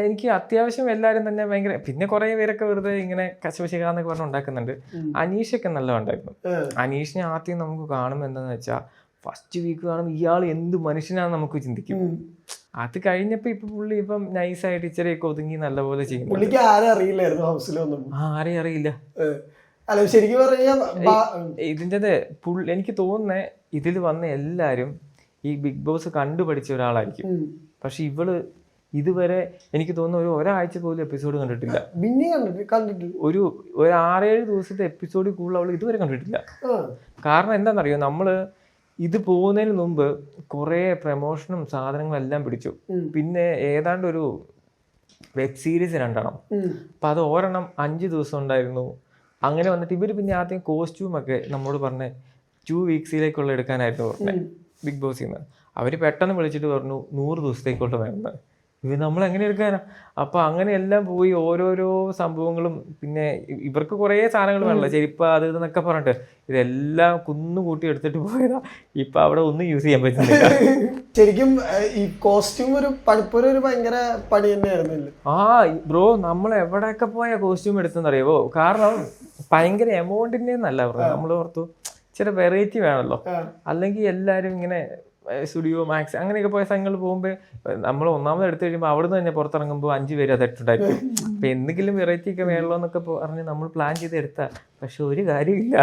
എനിക്ക് അത്യാവശ്യം എല്ലാവരും തന്നെ ഭയങ്കര, പിന്നെ കുറെ പേരൊക്കെ വെറുതെ ഇങ്ങനെ കശവശിക്കാന്നൊക്കെ പറഞ്ഞ് ഉണ്ടാക്കുന്നുണ്ട്. അനീഷൊക്കെ നല്ല ഉണ്ടായിരുന്നു. അനീഷിനെ ആദ്യം നമുക്ക് കാണുമ്പോൾ എന്താന്ന് വെച്ചാൽ ഫസ്റ്റ് വീക്ക് കാണുമ്പോൾ ഇയാൾ എന്ത് മനുഷ്യനാണെന്ന് നമുക്ക് ചിന്തിക്കും. അത് കഴിഞ്ഞപ്പോ പുള്ളി ഇപ്പം നൈസായിട്ട് ഇച്ചിരിയൊക്കെ ഒതുങ്ങി നല്ലപോലെ ചെയ്യുന്നു. ആരെയും അറിയില്ല. ശരിക്കും ഇതിൻ്റെ എനിക്ക് തോന്നുന്നേ ഇതിൽ വന്ന എല്ലാരും ഈ ബിഗ് ബോസ് കണ്ടുപഠിച്ച ഒരാളായിരിക്കും. പക്ഷെ ഇവള് ഇതുവരെ എനിക്ക് തോന്നുന്നു ഒരാഴ്ച പോലും എപ്പിസോഡ് കണ്ടിട്ടില്ല. ഒരു 6-7 ദിവസത്തെ എപ്പിസോഡിൽ കൂടുതൽ അവൾ ഇതുവരെ കണ്ടിട്ടില്ല. കാരണം എന്താണെന്നറിയോ, നമ്മള് ഇത് പോകുന്നതിന് മുമ്പ് കുറെ പ്രമോഷനും സാധനങ്ങളും എല്ലാം പിടിച്ചു. പിന്നെ ഏതാണ്ട് ഒരു വെബ് സീരീസ് 2 അപ്പൊ അത് ഒരെണ്ണം 5 ദിവസം ഉണ്ടായിരുന്നു. അങ്ങനെ വന്നിട്ട് ഇവര് പിന്നെ ആദ്യം കോസ്റ്റ്യൂമൊക്കെ നമ്മളോട് പറഞ്ഞ 2 വീക്സിലേക്കുള്ള എടുക്കാനായിരുന്നു പറഞ്ഞത് ബിഗ് ബോസിൽ നിന്ന്. അവര് പെട്ടെന്ന് വിളിച്ചിട്ട് പറഞ്ഞു 100 ദിവസത്തേക്കുള്ള വേണമെന്ന്. ഇത് നമ്മൾ എങ്ങനെ എടുക്കാനാ? അപ്പൊ അങ്ങനെ എല്ലാം പോയി ഓരോരോ സംഭവങ്ങളും, പിന്നെ ഇവർക്ക് കുറെ സാധനങ്ങൾ വേണല്ലോ, ചെരുപ്പ് അത് ഇതെന്നൊക്കെ പറഞ്ഞിട്ട് ഇതെല്ലാം കുന്നുകൂട്ടി എടുത്തിട്ട് പോയതാ. ഇപ്പൊ അവിടെ ഒന്നും യൂസ് ചെയ്യാൻ പറ്റുന്നില്ല. ശരിക്കും ഈ കോസ്റ്റ്യൂം ഒരു ഭയങ്കര പണി തന്നെയായിരുന്നില്ല. ബ്രോ, നമ്മൾ എവിടെയൊക്കെ പോയാ കോസ്റ്റ്യൂം എടുത്തെന്നറിയാവോ? കാരണം ഭയങ്കര എമൗണ്ടിന്റെ നല്ല പറഞ്ഞു. നമ്മൾ ഓർത്തു ചില വെറൈറ്റി വേണമല്ലോ, അല്ലെങ്കിൽ എല്ലാരും ഇങ്ങനെ സ്റ്റുഡിയോ മാക്സ് അങ്ങനെയൊക്കെ പോയ സ്ഥലങ്ങളിൽ പോകുമ്പോൾ നമ്മൾ ഒന്നാമത് എടുത്തു കഴിയുമ്പോൾ അവിടെ നിന്ന് തന്നെ പുറത്തിറങ്ങുമ്പോൾ 5 പേര് അതെട്ടുണ്ടായിരിക്കും. അപ്പൊ എന്തെങ്കിലും വെറൈറ്റി ഒക്കെ വേണമല്ലോ എന്നൊക്കെ പറഞ്ഞ് നമ്മൾ പ്ലാൻ ചെയ്ത് എടുത്താ, പക്ഷെ ഒരു കാര്യമില്ല,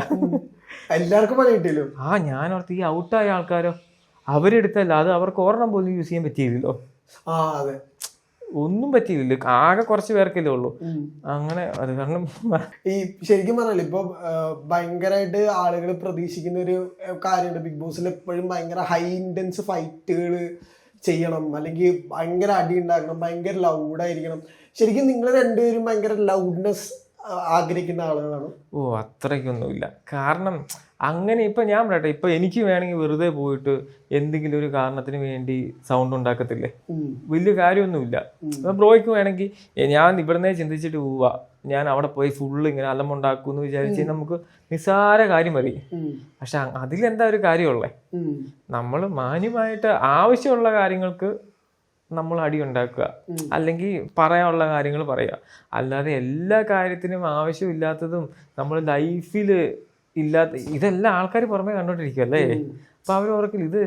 എല്ലാവർക്കും പണി കിട്ടിയല്ലോ. ഞാൻ ഓർത്ത് ഈ ഔട്ടായ ആൾക്കാരോ അവരെടുത്തല്ല, അത് അവർക്ക് ഒരെണ്ണം പോലും യൂസ് ചെയ്യാൻ പറ്റിയില്ലല്ലോ. ഒന്നും പറ്റിയില്ല, ആകെ കുറച്ച് പേർക്കല്ലേ ഉള്ളൂ. അങ്ങനെ അത് കാരണം ഈ ശരിക്കും പറഞ്ഞാൽ ഇപ്പൊ ഭയങ്കരമായിട്ട് ആളുകൾ പ്രതീക്ഷിക്കുന്ന ഒരു കാര്യമുണ്ട് ബിഗ് ബോസിൽ. എപ്പോഴും ഭയങ്കര ഹൈ ഇന്റൻസ് ഫൈറ്റുകൾ ചെയ്യണം, അല്ലെങ്കിൽ ഭയങ്കര അടി ഉണ്ടാക്കണം, ഭയങ്കര ലൗഡായിരിക്കണം. ശരിക്കും നിങ്ങൾ രണ്ടുപേരും ഭയങ്കര ലൗഡ്നെസ് ആഗ്രഹിക്കുന്ന ആളുകളാണ്? അത്രയ്ക്കൊന്നുമില്ല. കാരണം അങ്ങനെ ഇപ്പൊ ഞാൻ പറയട്ടെ, ഇപ്പൊ എനിക്ക് വേണമെങ്കിൽ വെറുതെ പോയിട്ട് എന്തെങ്കിലും ഒരു കാരണത്തിന് വേണ്ടി സൗണ്ട് ഉണ്ടാക്കത്തില്ലേ, വലിയ കാര്യമൊന്നുമില്ല. ബ്രോയ്ക്ക് വേണമെങ്കിൽ ഞാൻ ഇവിടുന്ന് ചിന്തിച്ചിട്ട് പോവാ, ഞാൻ അവിടെ പോയി ഫുള്ള് ഇങ്ങനെ അലമുണ്ടാക്കും വിചാരിച്ച് നമുക്ക് നിസ്സാര കാര്യം മതി. പക്ഷെ അതിലെന്താ ഒരു കാര്യമുള്ളേ? നമ്മൾ മാന്യമായിട്ട് ആവശ്യമുള്ള കാര്യങ്ങൾക്ക് നമ്മൾ അടി ഉണ്ടാക്കുക, അല്ലെങ്കിൽ പറയാനുള്ള കാര്യങ്ങൾ പറയുക. അല്ലാതെ എല്ലാ കാര്യത്തിനും ആവശ്യമില്ലാത്തതും നമ്മൾ ലൈഫിൽ ഇല്ലാത്ത ഇതെല്ലാം ആൾക്കാർ പുറമേ കണ്ടോണ്ടിരിക്കുമല്ലേ. അപ്പൊ അവർ ഓർക്കില്ല ഇത്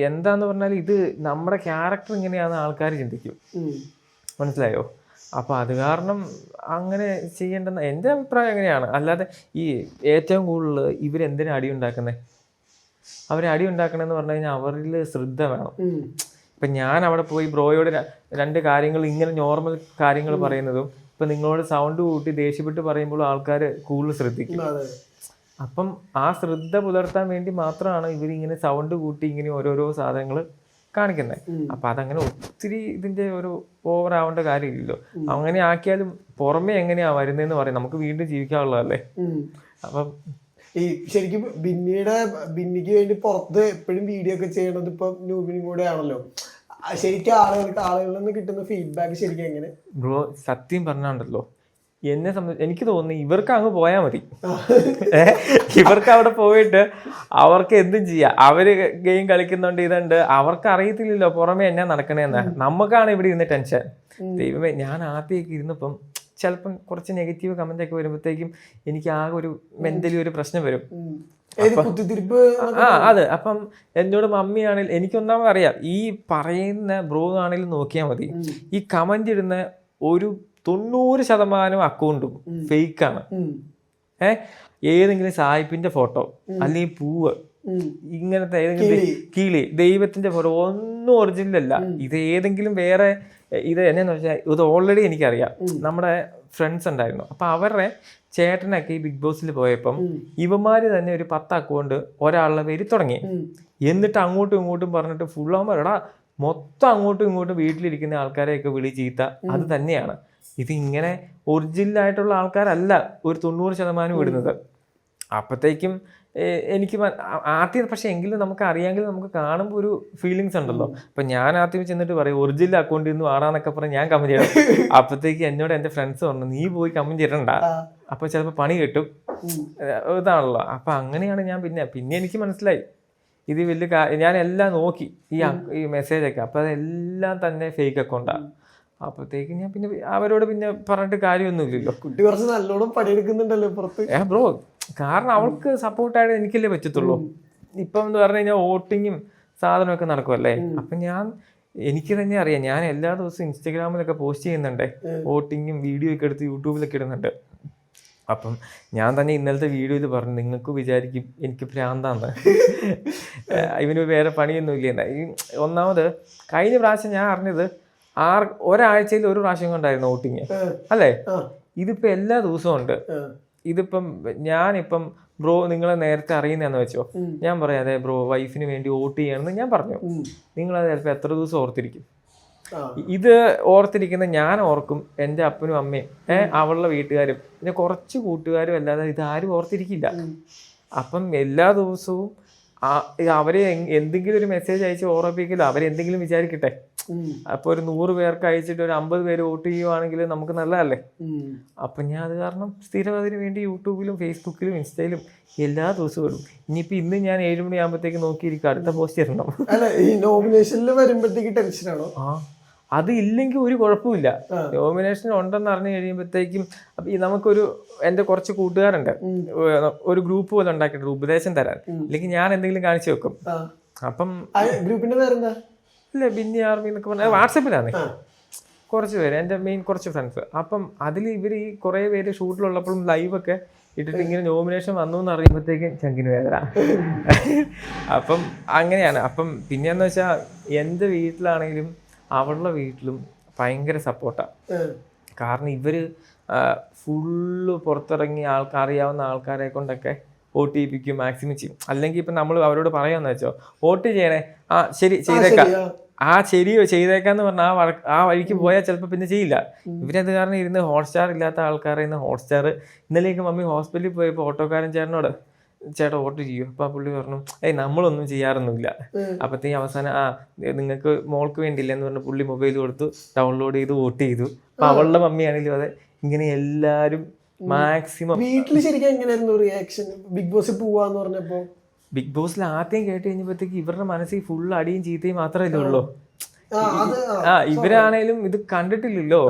എന്താന്ന് പറഞ്ഞാൽ ഇത് നമ്മുടെ ക്യാരക്ടർ ഇങ്ങനെയാണെന്ന് ആൾക്കാർ ചിന്തിക്കും. മനസ്സിലായോ? അപ്പൊ അത് കാരണം അങ്ങനെ ചെയ്യേണ്ടെന്ന് എൻ്റെ അഭിപ്രായം എങ്ങനെയാണ്. അല്ലാതെ ഈ ഏറ്റവും കൂടുതൽ ഇവരെന്തിനാ അടി ഉണ്ടാക്കുന്നത്? അവരെ അടി ഉണ്ടാക്കണമെന്ന് പറഞ്ഞു കഴിഞ്ഞാൽ അവരിൽ ശ്രദ്ധ വേണം. ഇപ്പൊ ഞാൻ അവിടെ പോയി ബ്രോയോട് 2 കാര്യങ്ങൾ ഇങ്ങനെ നോർമൽ കാര്യങ്ങൾ പറയുന്നതും ഇപ്പൊ നിങ്ങളോട് സൗണ്ട് കൂട്ടി ദേഷ്യപ്പെട്ട് പറയുമ്പോൾ ആൾക്കാർ കൂടുതൽ ശ്രദ്ധിക്കും. അപ്പം ആ ശ്രദ്ധ പുലർത്താൻ വേണ്ടി മാത്രമാണ് ഇവരിങ്ങനെ സൗണ്ട് കൂട്ടി ഇങ്ങനെ ഓരോരോ സാധനങ്ങൾ കാണിക്കുന്നത്. അപ്പൊ അതങ്ങനെ ഒത്തിരി ഇതിന്റെ ഒരു ഓവർ ആവേണ്ട കാര്യമില്ലല്ലോ. അങ്ങനെ ആക്കിയാലും പുറമെ എങ്ങനെയാ വരുന്നതെന്ന് പറയാം, നമുക്ക് വീണ്ടും ജീവിക്കാനുള്ളതല്ലേ. അപ്പം ഈ ശരിക്കും ബിന്നിക്ക് വേണ്ടി പുറത്ത് എപ്പോഴും വീഡിയോ ഒക്കെ ചെയ്യണത് ഇപ്പൊ നൂബിനും കൂടെ ആണല്ലോ. ശരിക്കും ആളുകളിൽ നിന്ന് കിട്ടുന്ന ഫീഡ്ബാക്ക് ശരിക്കും എങ്ങനെ? ബ്രോ സത്യം പറഞ്ഞാണ്ടല്ലോ, എന്നെ സംബന്ധിച്ച് എനിക്ക് തോന്നുന്നു ഇവർക്ക് അങ്ങ് പോയാൽ മതി. ഇവർക്ക് അവിടെ പോയിട്ട് അവർക്ക് എന്തും ചെയ്യാം. അവര് ഗെയിം കളിക്കുന്നുണ്ട്, ഇതുണ്ട്, അവർക്ക് അറിയത്തില്ലല്ലോ പുറമെ എന്നാ നടക്കണേന്ന്. നമുക്കാണ് ഇവിടെ ഇരുന്ന് ടെൻഷൻ. ദൈവമേ, ഞാൻ ആദ്യമൊക്കെ ഇരുന്നപ്പം ചിലപ്പം കുറച്ച് നെഗറ്റീവ് കമന്റ് ഒക്കെ വരുമ്പോഴത്തേക്കും എനിക്ക് ആകെ ഒരു മെന്റലി ഒരു പ്രശ്നം വരും. അതെ. അപ്പം എന്നോട് മമ്മിയാണെങ്കിൽ എനിക്കൊന്നാമത് അറിയാം, ഈ പറയുന്ന ബ്രോ ആണെങ്കിലും നോക്കിയാൽ മതി, ഈ കമന്റ് ഇടുന്ന ഒരു 90% അക്കൗണ്ടും ഫേക്കാണ്. ഏതെങ്കിലും സായിപ്പിന്റെ ഫോട്ടോ അല്ലെങ്കിൽ പൂവ്, ഇങ്ങനത്തെ ഏതെങ്കിലും കിളി, ദൈവത്തിന്റെ ഫോട്ടോ, ഒന്നും ഒറിജിനൽ അല്ല. ഇത് ഏതെങ്കിലും വേറെ ഇത് എന്നാന്ന് വെച്ചാൽ ഇത് ഓൾറെഡി എനിക്കറിയാം. നമ്മുടെ ഫ്രണ്ട്സ് ഉണ്ടായിരുന്നു, അപ്പൊ അവരുടെ ചേട്ടനൊക്കെ ഈ ബിഗ് ബോസിൽ പോയപ്പം ഇവന്മാര് തന്നെ ഒരു 10 അക്കൗണ്ട് ഒരാളുടെ പേര് തുടങ്ങി. എന്നിട്ട് അങ്ങോട്ടും ഇങ്ങോട്ടും പറഞ്ഞിട്ട് ഫുള്ളാകുമ്പോഴാ മൊത്തം അങ്ങോട്ടും ഇങ്ങോട്ടും വീട്ടിലിരിക്കുന്ന ആൾക്കാരെയൊക്കെ വിളി ചീത്ത. അത് തന്നെയാണ് ഇത്. ഇങ്ങനെ ഒറിജിനൽ ആയിട്ടുള്ള ആൾക്കാരല്ല ഒരു 90% വിടുന്നത്. അപ്പത്തേക്കും എനിക്ക് ആദ്യം, പക്ഷെ എങ്കിലും നമുക്ക് അറിയാമെങ്കിൽ നമുക്ക് കാണുമ്പോൾ ഒരു ഫീലിങ്സ് ഉണ്ടല്ലോ. അപ്പൊ ഞാൻ ആദ്യം ചെന്നിട്ട് പറയും ഒറിജിനൽ അക്കൗണ്ടിൽ നിന്ന് വാടാന്നൊക്കെ പറഞ്ഞ് ഞാൻ കമന്റ് ചെയ്യണം. അപ്പത്തേക്ക് എന്നോട് എന്റെ ഫ്രണ്ട്സ് പറഞ്ഞു നീ പോയി കമന്റ് ചെയ്യണ്ട, അപ്പൊ ചിലപ്പോൾ പണി കിട്ടും, ഇതാണല്ലോ. അപ്പൊ അങ്ങനെയാണ് ഞാൻ പിന്നെ എനിക്ക് മനസ്സിലായി ഇത് വലിയ ഞാൻ എല്ലാം നോക്കി ഈ മെസ്സേജൊക്കെ, അപ്പം അതെല്ലാം തന്നെ ഫേക്ക് അക്കൗണ്ടാണ്. അപ്പോഴത്തേക്ക് ഞാൻ പിന്നെ അവരോട് പിന്നെ പറഞ്ഞിട്ട് കാര്യമൊന്നുമില്ലല്ലോ. കുട്ടി കുറച്ച് നല്ലോണം പണിയെടുക്കുന്നുണ്ടല്ലോ പുറത്ത്. ബ്രോ, കാരണം അവൾക്ക് സപ്പോർട്ടായിട്ട് എനിക്കല്ലേ പറ്റത്തുള്ളൂ. ഇപ്പം എന്ന് പറഞ്ഞു കഴിഞ്ഞാൽ വോട്ടിങ്ങും സാധനമൊക്കെ നടക്കുമല്ലേ. അപ്പം എനിക്ക് തന്നെ അറിയാം, ഞാൻ എല്ലാ ദിവസവും ഇൻസ്റ്റഗ്രാമിലൊക്കെ പോസ്റ്റ് ചെയ്യുന്നുണ്ട്, വോട്ടിങ്ങും വീഡിയോ ഒക്കെ എടുത്ത് യൂട്യൂബിലൊക്കെ ഇടുന്നുണ്ട്. അപ്പം ഞാൻ തന്നെ ഇന്നലത്തെ വീഡിയോയിൽ പറഞ്ഞു, നിങ്ങൾക്ക് വിചാരിക്കും എനിക്ക് ഭ്രാന്താന്ന്, ഇവന് വേറെ പണിയൊന്നും ഇല്ല. ഒന്നാമത് കഴിഞ്ഞ പ്രാവശ്യം ഞാൻ അറിഞ്ഞത് ഒരാഴ്ചയിൽ ഒരു പ്രാവശ്യം കൊണ്ടായിരുന്നു വോട്ടിങ് അല്ലേ. ഇതിപ്പോ എല്ലാ ദിവസവും ഉണ്ട്. ഇതിപ്പം ഞാനിപ്പം ബ്രോ നിങ്ങളെ നേരത്തെ അറിയുന്നതെന്ന് വെച്ചോ, ഞാൻ പറയാം അതെ ബ്രോ വൈഫിന് വേണ്ടി വോട്ട് ചെയ്യണമെന്ന് ഞാൻ പറഞ്ഞു, നിങ്ങളത് ചിലപ്പോൾ എത്ര ദിവസം ഓർത്തിരിക്കും. ഇത് ഓർത്തിരിക്കുന്ന ഞാൻ ഓർക്കും, എൻ്റെ അപ്പനും അമ്മയും അവളുടെ വീട്ടുകാരും പിന്നെ കുറച്ച് കൂട്ടുകാരും അല്ലാതെ ഇതാരും ഓർത്തിരിക്കില്ല. അപ്പം എല്ലാ ദിവസവും അവരെ എന്തെങ്കിലും ഒരു മെസ്സേജ് അയച്ച് ഓർമ്മിപ്പിക്കില്ല, അവരെന്തെങ്കിലും വിചാരിക്കട്ടെ. അപ്പൊ ഒരു 100 പേർക്ക് അയച്ചിട്ട് ഒരു 50 പേര് വോട്ട് ചെയ്യുവാണെങ്കിൽ നമുക്ക് നല്ലതല്ലേ. അപ്പൊ ഞാൻ അത് കാരണം സ്ഥിരം അതിന് വേണ്ടി യൂട്യൂബിലും ഫേസ്ബുക്കിലും ഇൻസ്റ്റയിലും എല്ലാ ദിവസവും ഇടും. ഇനിയിപ്പോ ഇന്ന് ഞാൻ 7 മണിയാകുമ്പോഴത്തേക്ക് നോക്കിയിരിക്കും അടുത്ത പോസ്റ്റ് ഇടണം. നോമിനേഷനിൽ വരുമ്പോഴത്തേക്ക് ടെൻഷനാണോ? അത് ഇല്ലെങ്കിൽ ഒരു കുഴപ്പമില്ല. നോമിനേഷൻ ഉണ്ടെന്ന് അറിഞ്ഞു കഴിയുമ്പോഴത്തേക്കും നമുക്കൊരു എൻ്റെ കുറച്ച് കൂട്ടുകാരുണ്ട്, ഒരു ഗ്രൂപ്പ് പോലെ ഉണ്ടാക്കിയിട്ട് ഉപദേശം തരാൻ, അല്ലെങ്കിൽ ഞാൻ എന്തെങ്കിലും കാണിച്ചു വെക്കും. അപ്പം ഗ്രൂപ്പിന്റെ പേരെന്താ? ഇല്ല ബിന്നി ആർമി എന്നൊക്കെ പറഞ്ഞാൽ വാട്സപ്പിലാണ് കുറച്ച് പേര്, എൻ്റെ മെയിൻ കുറച്ച് ഫ്രണ്ട്സ്. അപ്പം അതിൽ ഇവർ ഈ കുറേ പേര് ഷൂട്ടിലുള്ളപ്പോഴും ലൈവൊക്കെ ഇട്ടിട്ട് ഇങ്ങനെ നോമിനേഷൻ വന്നു എന്ന് അറിയുമ്പോഴത്തേക്കും ചങ്കിന് വേദന. അപ്പം അങ്ങനെയാണ്. അപ്പം പിന്നെയെന്ന് വെച്ചാൽ എൻ്റെ വീട്ടിലാണെങ്കിലും അവളുടെ വീട്ടിലും ഭയങ്കര സപ്പോർട്ടാണ്. കാരണം ഇവര് ഫുള്ള് പുറത്തിറങ്ങി അറിയാവുന്ന ആൾക്കാരെ കൊണ്ടൊക്കെ വോട്ട് ചെയ്യിപ്പിക്കും, മാക്സിമം ചെയ്യും. അല്ലെങ്കിൽ ഇപ്പം നമ്മൾ അവരോട് പറയാമെന്ന് വെച്ചോ, വോട്ട് ചെയ്യണേ, ശരി ചെയ്തേക്കാം, ശരി ചെയ്തേക്കാന്ന് പറഞ്ഞാൽ ആ വഴിക്ക് പോയാൽ ചിലപ്പോൾ പിന്നെ ചെയ്യില്ല. ഇവരത് കാരണം ഇരുന്ന് ഹോട്ട്സ്റ്റാർ ഇല്ലാത്ത ആൾക്കാരെ ഇന്ന് ഹോട്ട്സ്റ്റാർ. ഇന്നലേക്ക് മമ്മി ഹോസ്പിറ്റലിൽ പോയപ്പോൾ ഓട്ടോക്കാരൻ ചേട്ടനോട് ചേട്ടാ വോട്ട് ചെയ്യും. അപ്പം പുള്ളി പറഞ്ഞു നമ്മളൊന്നും ചെയ്യാറൊന്നുമില്ല. അപ്പത്തേക്കും അവസാനം നിങ്ങൾക്ക് മോൾക്ക് വേണ്ടിയില്ല എന്ന് പറഞ്ഞ് പുള്ളി മൊബൈൽ കൊടുത്തു, ഡൗൺലോഡ് ചെയ്ത് വോട്ട് ചെയ്തു. അപ്പൊ അവളുടെ മമ്മിയാണെങ്കിലും അതെ. ഇങ്ങനെ എല്ലാരും മാക്സിമം. വീട്ടിൽ ശരിക്കും എങ്ങനെയായിരുന്നു റിയാക്ഷൻ ബിഗ് ബോസിൽ പോവാന്ന് പറഞ്ഞപ്പോ? ബിഗ് ബോസിൽ ആദ്യം കേട്ട് കഴിഞ്ഞപ്പോഴത്തേക്ക് ഇവരുടെ മനസ്സിൽ ഫുൾ അടിയും ചീത്തയും മാത്രമല്ലേ ഉള്ളൂ. ഇവരാണേലും ഇത് കണ്ടിട്ടില്ലല്ലോ.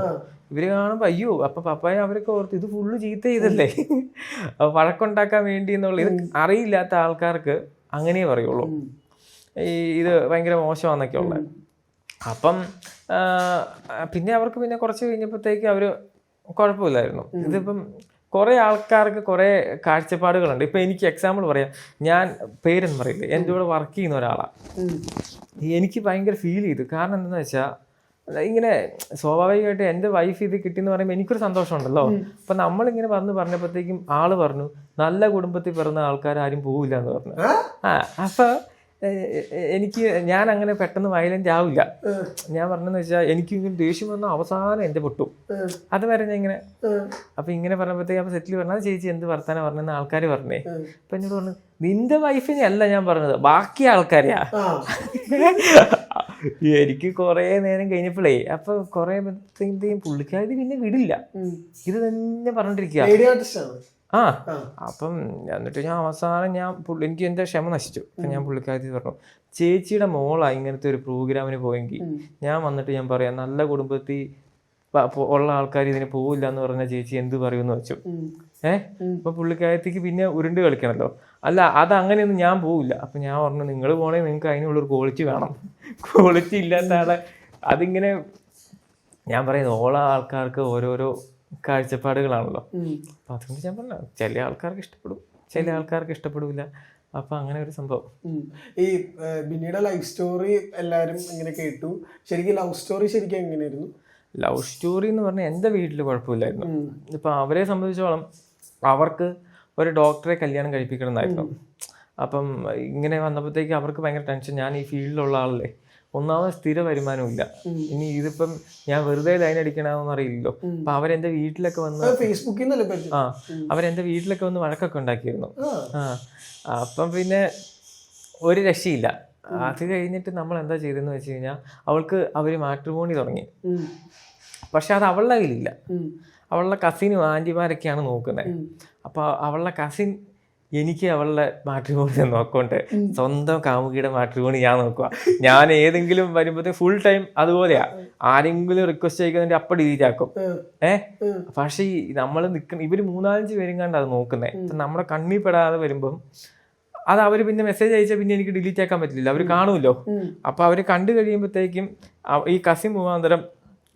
ഇവര് കാണുമ്പോ അയ്യോ അപ്പൊ പപ്പായ അവരൊക്കെ ഓർത്ത് ഇത് ഫുള്ള് ചീത്ത ചെയ്തല്ലേ, വഴക്കുണ്ടാക്കാൻ വേണ്ടി എന്നുള്ള. ഇത് അറിയില്ലാത്ത ആൾക്കാർക്ക് അങ്ങനെ പറയുള്ളൂ, ഇത് ഭയങ്കര മോശമാന്നൊക്കെ ഉള്ളത്. അപ്പം പിന്നെ അവർക്ക് പിന്നെ കുറച്ച് കഴിഞ്ഞപ്പോഴത്തേക്ക് അവര് കുഴപ്പമില്ലായിരുന്നു. ഇതിപ്പം കുറെ ആൾക്കാർക്ക് കുറെ കാഴ്ചപ്പാടുകളുണ്ട്. ഇപ്പൊ എനിക്ക് എക്സാമ്പിൾ പറയാം, ഞാൻ പേരൊന്നും പറയില്ല, എൻ്റെ കൂടെ വർക്ക് ചെയ്യുന്ന ഒരാളാണ്. എനിക്ക് ഭയങ്കര ഫീൽ ചെയ്തു. കാരണം എന്താണെന്ന് വെച്ചാൽ ഇങ്ങനെ സ്വാഭാവികമായിട്ട് എൻ്റെ വൈഫ് ഇത് കിട്ടിയെന്ന് പറയുമ്പോൾ എനിക്കൊരു സന്തോഷമുണ്ടല്ലോ. അപ്പൊ നമ്മളിങ്ങനെ പറഞ്ഞപ്പോഴത്തേക്കും ആള് പറഞ്ഞു നല്ല കുടുംബത്തിൽ പിറന്ന ആൾക്കാരും പോവില്ല എന്ന് പറഞ്ഞു. അപ്പൊ ഞാൻ അങ്ങനെ പെട്ടെന്ന് വയലന്റ് ആവില്ല. ഞാൻ പറഞ്ഞെന്ന് വെച്ചാൽ എനിക്കിങ്ങനെ ദേഷ്യം വന്ന അവസാനം എൻ്റെ പൊട്ടും. അത് വരെ ഞാൻ ഇങ്ങനെ. അപ്പൊ ഇങ്ങനെ പറഞ്ഞപ്പോഴത്തേക്ക് അപ്പൊ സെറ്റിൽ പറഞ്ഞാൽ ചേച്ചി എന്ത് വർത്താനം പറഞ്ഞെന്ന് ആൾക്കാർ പറഞ്ഞേ. അപ്പൊ എന്നോട് പറഞ്ഞു നിന്റെ വൈഫിനെ അല്ല ഞാൻ പറഞ്ഞത്, ബാക്കി ആൾക്കാരെയാ. എനിക്ക് കുറെ നേരം കഴിഞ്ഞപ്പോഴേ അപ്പൊ കുറെ പുള്ളിക്കാരി പിന്നെ വിടില്ല, ഇത് തന്നെ പറഞ്ഞിട്ടിരിക്കുക. അപ്പം എന്നിട്ട് ഞാൻ അവസാനം എനിക്ക് എൻ്റെ ക്ഷമ നശിച്ചു. അപ്പം ഞാൻ പുള്ളിക്കാരി പറഞ്ഞു ചേച്ചിയുടെ മോളാ ഇങ്ങനത്തെ ഒരു പ്രോഗ്രാമിന് പോയെങ്കിൽ ഞാൻ വന്നിട്ട് ഞാൻ പറയാം നല്ല കുടുംബത്തിൽ ഉള്ള ആൾക്കാർ ഇതിന് പോവില്ല എന്ന് പറഞ്ഞ ചേച്ചി എന്ത് പറയുമെന്ന് വെച്ചു. അപ്പൊ പുള്ളിക്കാരത്തേക്ക് പിന്നെ ഉരുണ്ട് കളിക്കണല്ലോ. അല്ല അത് അങ്ങനെയൊന്നും ഞാൻ പോവില്ല. അപ്പൊ ഞാൻ പറഞ്ഞു നിങ്ങൾ പോണേ നിങ്ങൾക്ക് അതിനുള്ളൊരു ക്വാളിറ്റി വേണം, ക്വാളിറ്റി ഇല്ലാത്ത ആളെ അതിങ്ങനെ. ഞാൻ പറയുന്നത് ഓള ആൾക്കാർക്ക് ഓരോരോ കാഴ്ചപ്പാടുകളാണല്ലോ. അപ്പൊ അതുകൊണ്ട് ഞാൻ പറഞ്ഞ ചില ആൾക്കാർക്ക് ഇഷ്ടപ്പെടും, ചില ആൾക്കാർക്ക് ഇഷ്ടപ്പെടില്ല. അപ്പൊ അങ്ങനെ ഒരു സംഭവം. ഈ ബിന്നിയുടെ ലൈഫ് സ്റ്റോറി എല്ലാരും ഇങ്ങനെ കേട്ടു. ശരിക്കും ലവ് സ്റ്റോറി ശരിക്കും എങ്ങനെയായിരുന്നു? ലവ് സ്റ്റോറി എന്ന് പറഞ്ഞാൽ എൻ്റെ വീട്ടിൽ കുഴപ്പമില്ലായിരുന്നു. ഇപ്പൊ അവരെ സംബന്ധിച്ചോളം അവർക്ക് ഒരു ഡോക്ടറെ കല്യാണം കഴിപ്പിക്കണം എന്നായിരുന്നു. അപ്പം ഇങ്ങനെ വന്നപ്പോഴത്തേക്ക് അവർക്ക് ഭയങ്കര ടെൻഷൻ. ഞാൻ ഈ ഫീൽഡിലുള്ള ആളല്ലേ, ഒന്നാമത് സ്ഥിര വരുമാനമില്ല. ഇനി ഇതിപ്പം ഞാൻ വെറുതെ ലൈൻ അടിക്കണമെന്ന് അറിയില്ലല്ലോ. അപ്പൊ അവരെന്റെ വീട്ടിലൊക്കെ വന്ന് അവരെന്റെ വീട്ടിലൊക്കെ വന്ന് വഴക്കൊക്കെ ഉണ്ടാക്കിയിരുന്നു. അപ്പം പിന്നെ ഒരു രക്ഷയില്ല. അത് കഴിഞ്ഞിട്ട് നമ്മൾ എന്താ ചെയ്തെന്ന് വെച്ച് കഴിഞ്ഞാൽ അവര് മാട്രിമോണി തുടങ്ങി. പക്ഷെ അത് അവളുടെ കയ്യിലില്ല, അവളുടെ കസിനും ആന്റിമാരൊക്കെയാണ് നോക്കുന്നത്. അപ്പൊ അവളുടെ കസിൻ എനിക്ക് അവളുടെ മാട്രിമോണി നോക്കോണ്ട് സ്വന്തം കാമുകിയുടെ മാട്രിമോണി ഞാൻ നോക്കുക. ഞാൻ ഏതെങ്കിലും വരുമ്പോഴത്തേക്ക് ഫുൾ ടൈം അതുപോലെയാ. ആരെങ്കിലും റിക്വസ്റ്റ് ചെയ്യിക്കുന്നതിന്റെ അപ്പം ഡിലീറ്റ് ആക്കും. പക്ഷേ നമ്മൾ നിൽക്കുന്ന ഇവര് 3-5 പേരും കണ്ട് അത് നോക്കുന്നേ. നമ്മുടെ കണ്ണിൽ പെടാതെ വരുമ്പം അത് അവര് പിന്നെ മെസ്സേജ് അയച്ചാൽ പിന്നെ എനിക്ക് ഡിലീറ്റ് ആക്കാൻ പറ്റില്ല. അവര് കാണുമല്ലോ. അപ്പൊ അവര് കണ്ടു കഴിയുമ്പോഴത്തേക്കും ഈ കസിൻ മുഖാന്തരം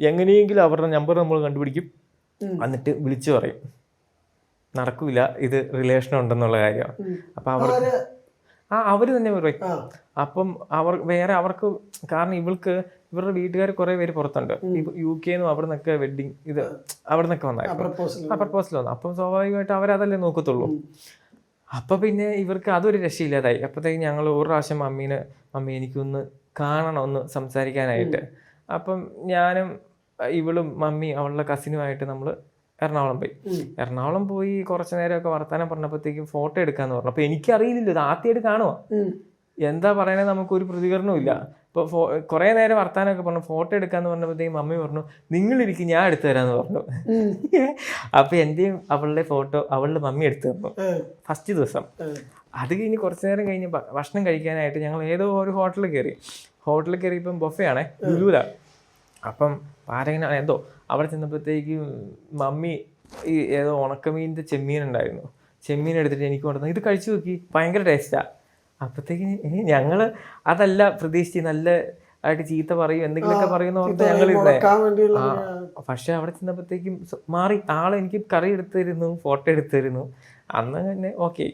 എങ്ങനെയെങ്കിലും അവരുടെ നമ്പർ നമ്മൾ കണ്ടുപിടിക്കും. എന്നിട്ട് വിളിച്ചു പറയും നടക്കൂല, ഇത് റിലേഷൻ ഉണ്ടെന്നുള്ള കാര്യം. അപ്പൊ അവര് തന്നെ പറയും. അപ്പം അവർക്ക് കാരണം ഇവരുടെ വീട്ടുകാർ കുറെ പേര് പുറത്തുണ്ട്. UK അവിടെ നിന്നൊക്കെ വെഡിങ് ഇത് അവിടെ നിന്നൊക്കെ വന്നായിരുന്നു, പ്രപ്പോസൽ വന്നു. അപ്പം സ്വാഭാവികമായിട്ട് അവരതല്ലേ നോക്കത്തുള്ളൂ. അപ്പൊ പിന്നെ ഇവർക്ക് അതൊരു രക്ഷയില്ലാതായി. അപ്പത്തേക്ക് ഞങ്ങൾ ഒരു പ്രാവശ്യം മമ്മി എനിക്കൊന്ന് കാണണം, ഒന്ന് സംസാരിക്കാനായിട്ട്. അപ്പം ഞാനും ഇവളും മമ്മി അവളുടെ കസിനുമായിട്ട് നമ്മൾ എറണാകുളം പോയി കുറച്ചു നേരമൊക്കെ വർത്താനം പറഞ്ഞപ്പോഴത്തേക്കും ഫോട്ടോ എടുക്കാന്ന് പറഞ്ഞു. അപ്പൊ എനിക്കറിയില്ലല്ലോ, ഇത് ആദ്യമായിട്ട് കാണുക, എന്താ പറയണേ നമുക്കൊരു പ്രതികരണവും ഇല്ല. ഇപ്പൊ കുറെ നേരം വർത്താനമൊക്കെ പറഞ്ഞു. ഫോട്ടോ എടുക്കാന്ന് പറഞ്ഞപ്പോഴത്തേക്കും മമ്മി പറഞ്ഞു നിങ്ങളിരിക്കും, ഞാൻ എടുത്തു തരാന്ന് പറഞ്ഞു. അപ്പൊ എന്റെയും അവളുടെ ഫോട്ടോ അവളുടെ മമ്മി എടുത്തു തന്നു ഫസ്റ്റ് ദിവസം. അത് കഴിഞ്ഞ് കുറച്ചു നേരം കഴിഞ്ഞ് ഭക്ഷണം കഴിക്കാനായിട്ട് ഞങ്ങൾ ഏതോ ഒരു ഹോട്ടലിൽ കയറിയപ്പം ബൊഫയാണേ, ലുലുല. അപ്പം പാരങ്ങനെ എന്തോ അവിടെ ചെന്നപ്പോഴത്തേക്കും മമ്മി ഈ ഏതോ ഉണക്കമീനിന്റെ ചെമ്മീൻ ഉണ്ടായിരുന്നു. ചെമ്മീൻ എടുത്തിട്ട് എനിക്ക് കൊണ്ടുവന്നു, ഇത് കഴിച്ചു നോക്കി, ഭയങ്കര ടേസ്റ്റാ. അപ്പത്തേക്ക് ഞങ്ങള് അതല്ല പ്രതീക്ഷിച്ച് നല്ല ആയിട്ട് ചീത്ത പറയും എന്തെങ്കിലുമൊക്കെ പറയുന്ന ഓർത്ത് ഞങ്ങളിരുന്നേ. പക്ഷെ അവിടെ ചെന്നപ്പോഴത്തേക്കും മാറി. ആള് എനിക്ക് കറി എടുത്തു തരുന്നു, ഫോട്ടോ എടുത്തു തരുന്നു. അന്ന് തന്നെ ഓക്കെ.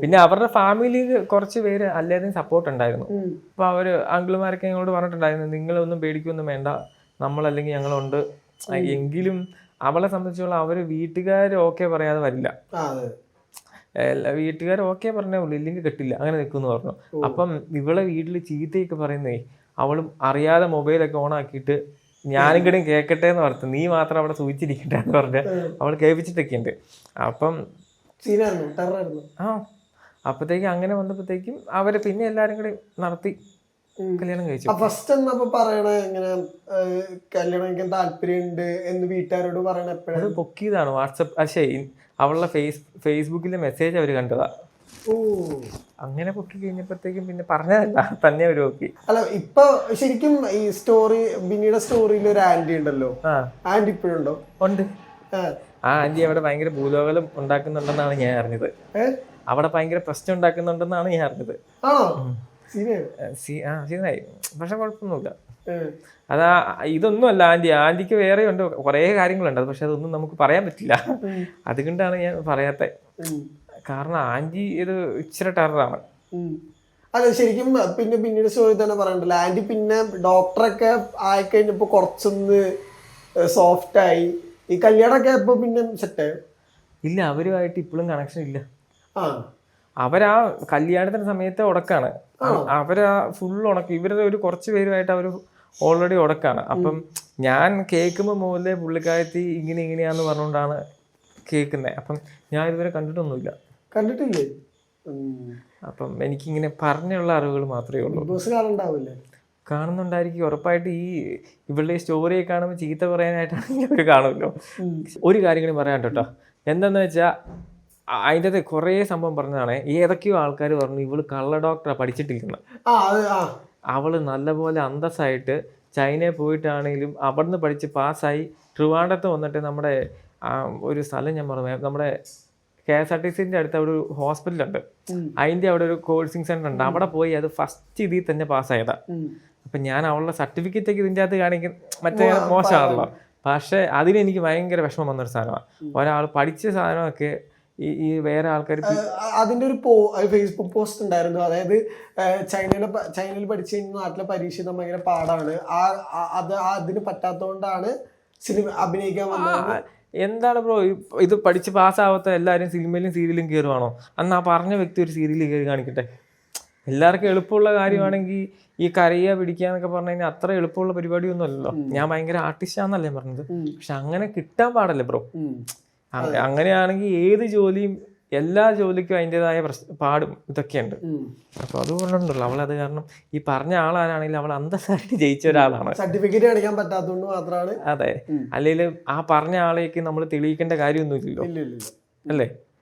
പിന്നെ അവരുടെ ഫാമിലിയിൽ കുറച്ച് പേര് അല്ലാതെയും സപ്പോർട്ട് ഉണ്ടായിരുന്നു. അപ്പൊ അവര് അങ്കിളുമാരൊക്കെ ഞങ്ങളോട് പറഞ്ഞിട്ടുണ്ടായിരുന്നു നിങ്ങളൊന്നും പേടിക്കൊന്നും വേണ്ട, നമ്മളല്ലെങ്കിൽ ഞങ്ങളുണ്ട്. എങ്കിലും അവളെ സംബന്ധിച്ചുള്ള അവര് വീട്ടുകാർ ഓക്കെ പറയാതെ വരില്ല. വീട്ടുകാർ ഓക്കെ പറഞ്ഞേ ഉള്ളൂ, ഇല്ലെങ്കിൽ കെട്ടില്ല, അങ്ങനെ നിൽക്കുമെന്ന് പറഞ്ഞു. അപ്പം ഇവളെ വീട്ടിൽ ചീത്തയൊക്കെ പറയുന്നേ അവളും അറിയാതെ മൊബൈലൊക്കെ ഓൺ ആക്കിയിട്ട് ഞാനും കൂടെ കേൾക്കട്ടെ എന്ന് പറഞ്ഞു, നീ മാത്രം അവിടെ സൂചിച്ചിരിക്കട്ടെ എന്ന് പറഞ്ഞ് അവൾ കേൾപ്പിച്ചിട്ടൊക്കെ ഉണ്ട്. അപ്പം അപ്പത്തേക്കും അങ്ങനെ വന്നപ്പോഴത്തേക്കും അവര് പിന്നെ എല്ലാരും കൂടി നടത്തി കല്യാണം കഴിച്ചു. ഫസ്റ്റ് എന്നപ്പോ പറയണേ എങ്ങനെ കല്യാണം കഴിക്കാൻ താല്പര്യമുണ്ട് എന്ന് വീട്ടുകാരോട് പറയണ അത് പൊക്കിയതാണ് വാട്സപ്പ്. പക്ഷേ അവളുടെ ഫേസ്ബുക്കിലെ മെസ്സേജ് അവര് കണ്ടതാ. അങ്ങനെ പൊക്കി കഴിഞ്ഞപ്പോഴത്തേക്കും പിന്നെ പറഞ്ഞതല്ല, തന്നെ അവര് നോക്കി. അല്ല ഇപ്പൊ ശരിക്കും ഈ സ്റ്റോറി ബിന്നിയുടെ സ്റ്റോറിയിൽ ഒരു ആന്റി ഉണ്ടല്ലോ, ആന്റി ഇപ്പോഴുണ്ടോ? ഉണ്ട്. ആ ആന്റി അവിടെ ഭയങ്കര ഭൂലോകലം ഉണ്ടാക്കുന്നുണ്ടെന്നാണ് ഞാൻ അറിഞ്ഞത്. അവിടെ ഭയങ്കര പ്രശ്നം ഉണ്ടാക്കുന്നുണ്ടെന്നാണ് ഞാൻ അറിഞ്ഞത്. സീനായി. പക്ഷെ കുഴപ്പമൊന്നുമില്ല. അതാ ഇതൊന്നുമല്ല ആന്റിക്ക് വേറെ ഉണ്ട്, കുറെ കാര്യങ്ങളുണ്ട്. പക്ഷെ അതൊന്നും നമുക്ക് പറയാൻ പറ്റില്ല. അതുകൊണ്ടാണ് ഞാൻ പറയാത്ത. കാരണം ആന്റി ഇത് ഇച്ചിരി ടെററാണ്. അതെ ശരിക്കും. പിന്നെ പിന്നീട് സ്റ്റോറി തന്നെ പറയണ്ടല്ലോ, ആന്റി പിന്നെ ഡോക്ടറൊക്കെ ആയിക്കഴിഞ്ഞപ്പോ കുറച്ചൊന്ന് സോഫ്റ്റ് ആയി. ഈ കല്യാണമൊക്കെ ഇപ്പൊ പിന്നെ സെറ്റായോ? ഇല്ല, അവരുമായിട്ട് ഇപ്പോഴും കണക്ഷൻ ഇല്ല. അവരാ കല്യാണത്തിന്റെ സമയത്തെ ഉടക്കാണ്. അവരാ ഫുൾ ഉടക്കം. ഇവരുടെ ഒരു കുറച്ച് പേരുമായിട്ട് അവർ ഓൾറെഡി ഉടക്കാണ്. അപ്പം ഞാൻ കേൾക്കുമ്പോൾ മുതലേ പുള്ളിക്കാരത്തി ഇങ്ങനെയാന്ന് പറഞ്ഞുകൊണ്ടാണ് കേൾക്കുന്നത്. അപ്പം ഞാൻ ഇതുവരെ കണ്ടിട്ടൊന്നുമില്ല. കണ്ടിട്ടില്ലേ? അപ്പം എനിക്കിങ്ങനെ പറഞ്ഞുള്ള അറിവുകൾ മാത്രമേ ഉള്ളൂ. കാണുന്നുണ്ടായിരിക്കും ഉറപ്പായിട്ട്. ഇവളുടെ സ്റ്റോറിയെ കാണുമ്പോൾ ചീത്ത പറയാനായിട്ടാണെങ്കിൽ അവർ കാണുമല്ലോ. ഒരു കാര്യം കൂടി പറയാൻ കേട്ടോ, എന്താന്ന് വെച്ചാൽ അതിൻ്റെ കുറേ സംഭവം പറഞ്ഞതാണ്. ഏതൊക്കെയോ ആൾക്കാർ പറഞ്ഞു ഇവള് കള്ള ഡോക്ടറാ, പഠിച്ചിട്ടില്ലെന്ന്. അവള് നല്ലപോലെ അന്തസ്സായിട്ട് ചൈനയിൽ പോയിട്ടാണെങ്കിലും അവിടുന്ന് പഠിച്ച് പാസ്സായി ട്രിവാൻഡ്രത്ത് വന്നിട്ട് നമ്മുടെ ഒരു സ്ഥലം ഞാൻ പറഞ്ഞു, നമ്മുടെ KSRTCന്റെ അടുത്ത് അവിടെ ഒരു ഹോസ്പിറ്റലുണ്ട്, അതിൻ്റെ അവിടെ ഒരു കോച്ചിങ് സെന്റർ ഉണ്ട്. അവിടെ പോയി അത് ഫസ്റ്റ് ഇതിൽ തന്നെ പാസ്സായതാ. അപ്പം ഞാൻ അവളുടെ സർട്ടിഫിക്കറ്റ് ഒക്കെ ഇതിൻ്റെ അകത്ത് കാണിക്കുന്ന മറ്റേ മോശമാണല്ലോ. പക്ഷെ അതിനെനിക്ക് ഭയങ്കര വിഷമം വന്നൊരു സാധനമാണ്. ഒരാൾ പഠിച്ച സാധനമൊക്കെ ഈ വേറെ ആൾക്കാർ. അതിന്റെ ഒരു ഫേസ്ബുക്ക് പോസ്റ്റ് ഉണ്ടായിരുന്നു, അതായത് ചൈനയിൽ പഠിച്ചു കഴിഞ്ഞാൽ നാട്ടിലെ പരീക്ഷ ഭയങ്കര പാടാണ്, അതിന് പറ്റാത്തതുകൊണ്ടാണ് സിനിമ അഭിനയിക്കാൻ വന്നത്. എന്താണ് ബ്രോ ഇത് പഠിച്ച് പാസ്സാവാത്ത എല്ലാവരും സിനിമയിലും സീരിയലും കയറുവാണോ? അന്ന് ആ പറഞ്ഞ വ്യക്തി ഒരു സീരിയലിൽ കയറി കാണിക്കട്ടെ. എല്ലാവർക്കും എളുപ്പമുള്ള കാര്യമാണെങ്കിൽ ഈ കരയുക പിടിക്കുക എന്നൊക്കെ പറഞ്ഞു കഴിഞ്ഞാൽ അത്ര എളുപ്പമുള്ള പരിപാടിയൊന്നും അല്ലല്ലോ. ഞാൻ ഭയങ്കര ആർട്ടിസ്റ്റാന്നല്ലേ പറഞ്ഞത്, പക്ഷെ അങ്ങനെ കിട്ടാൻ പാടല്ലേ ബ്രോ. അങ്ങനെയാണെങ്കിൽ ഏത് ജോലിയും എല്ലാ ജോലിക്കും അതിൻ്റെതായ പാടും ഇതൊക്കെയുണ്ട്. അപ്പൊ അതുകൊണ്ടുണ്ടല്ലോ അവളത് കാരണം ഈ പറഞ്ഞ ആളാണെങ്കിൽ അവൾ അന്തസ്സായിട്ട് ജയിച്ച ഒരാളാണ്. സർട്ടിഫിക്കറ്റ് കാണിക്കാൻ പറ്റാത്തതുകൊണ്ട് മാത്രമാണ്. അതെ, അല്ലെങ്കിൽ ആ പറഞ്ഞ ആളേക്ക് നമ്മൾ തെളിയിക്കേണ്ട കാര്യമൊന്നുമില്ലല്ലോ, അല്ലേ?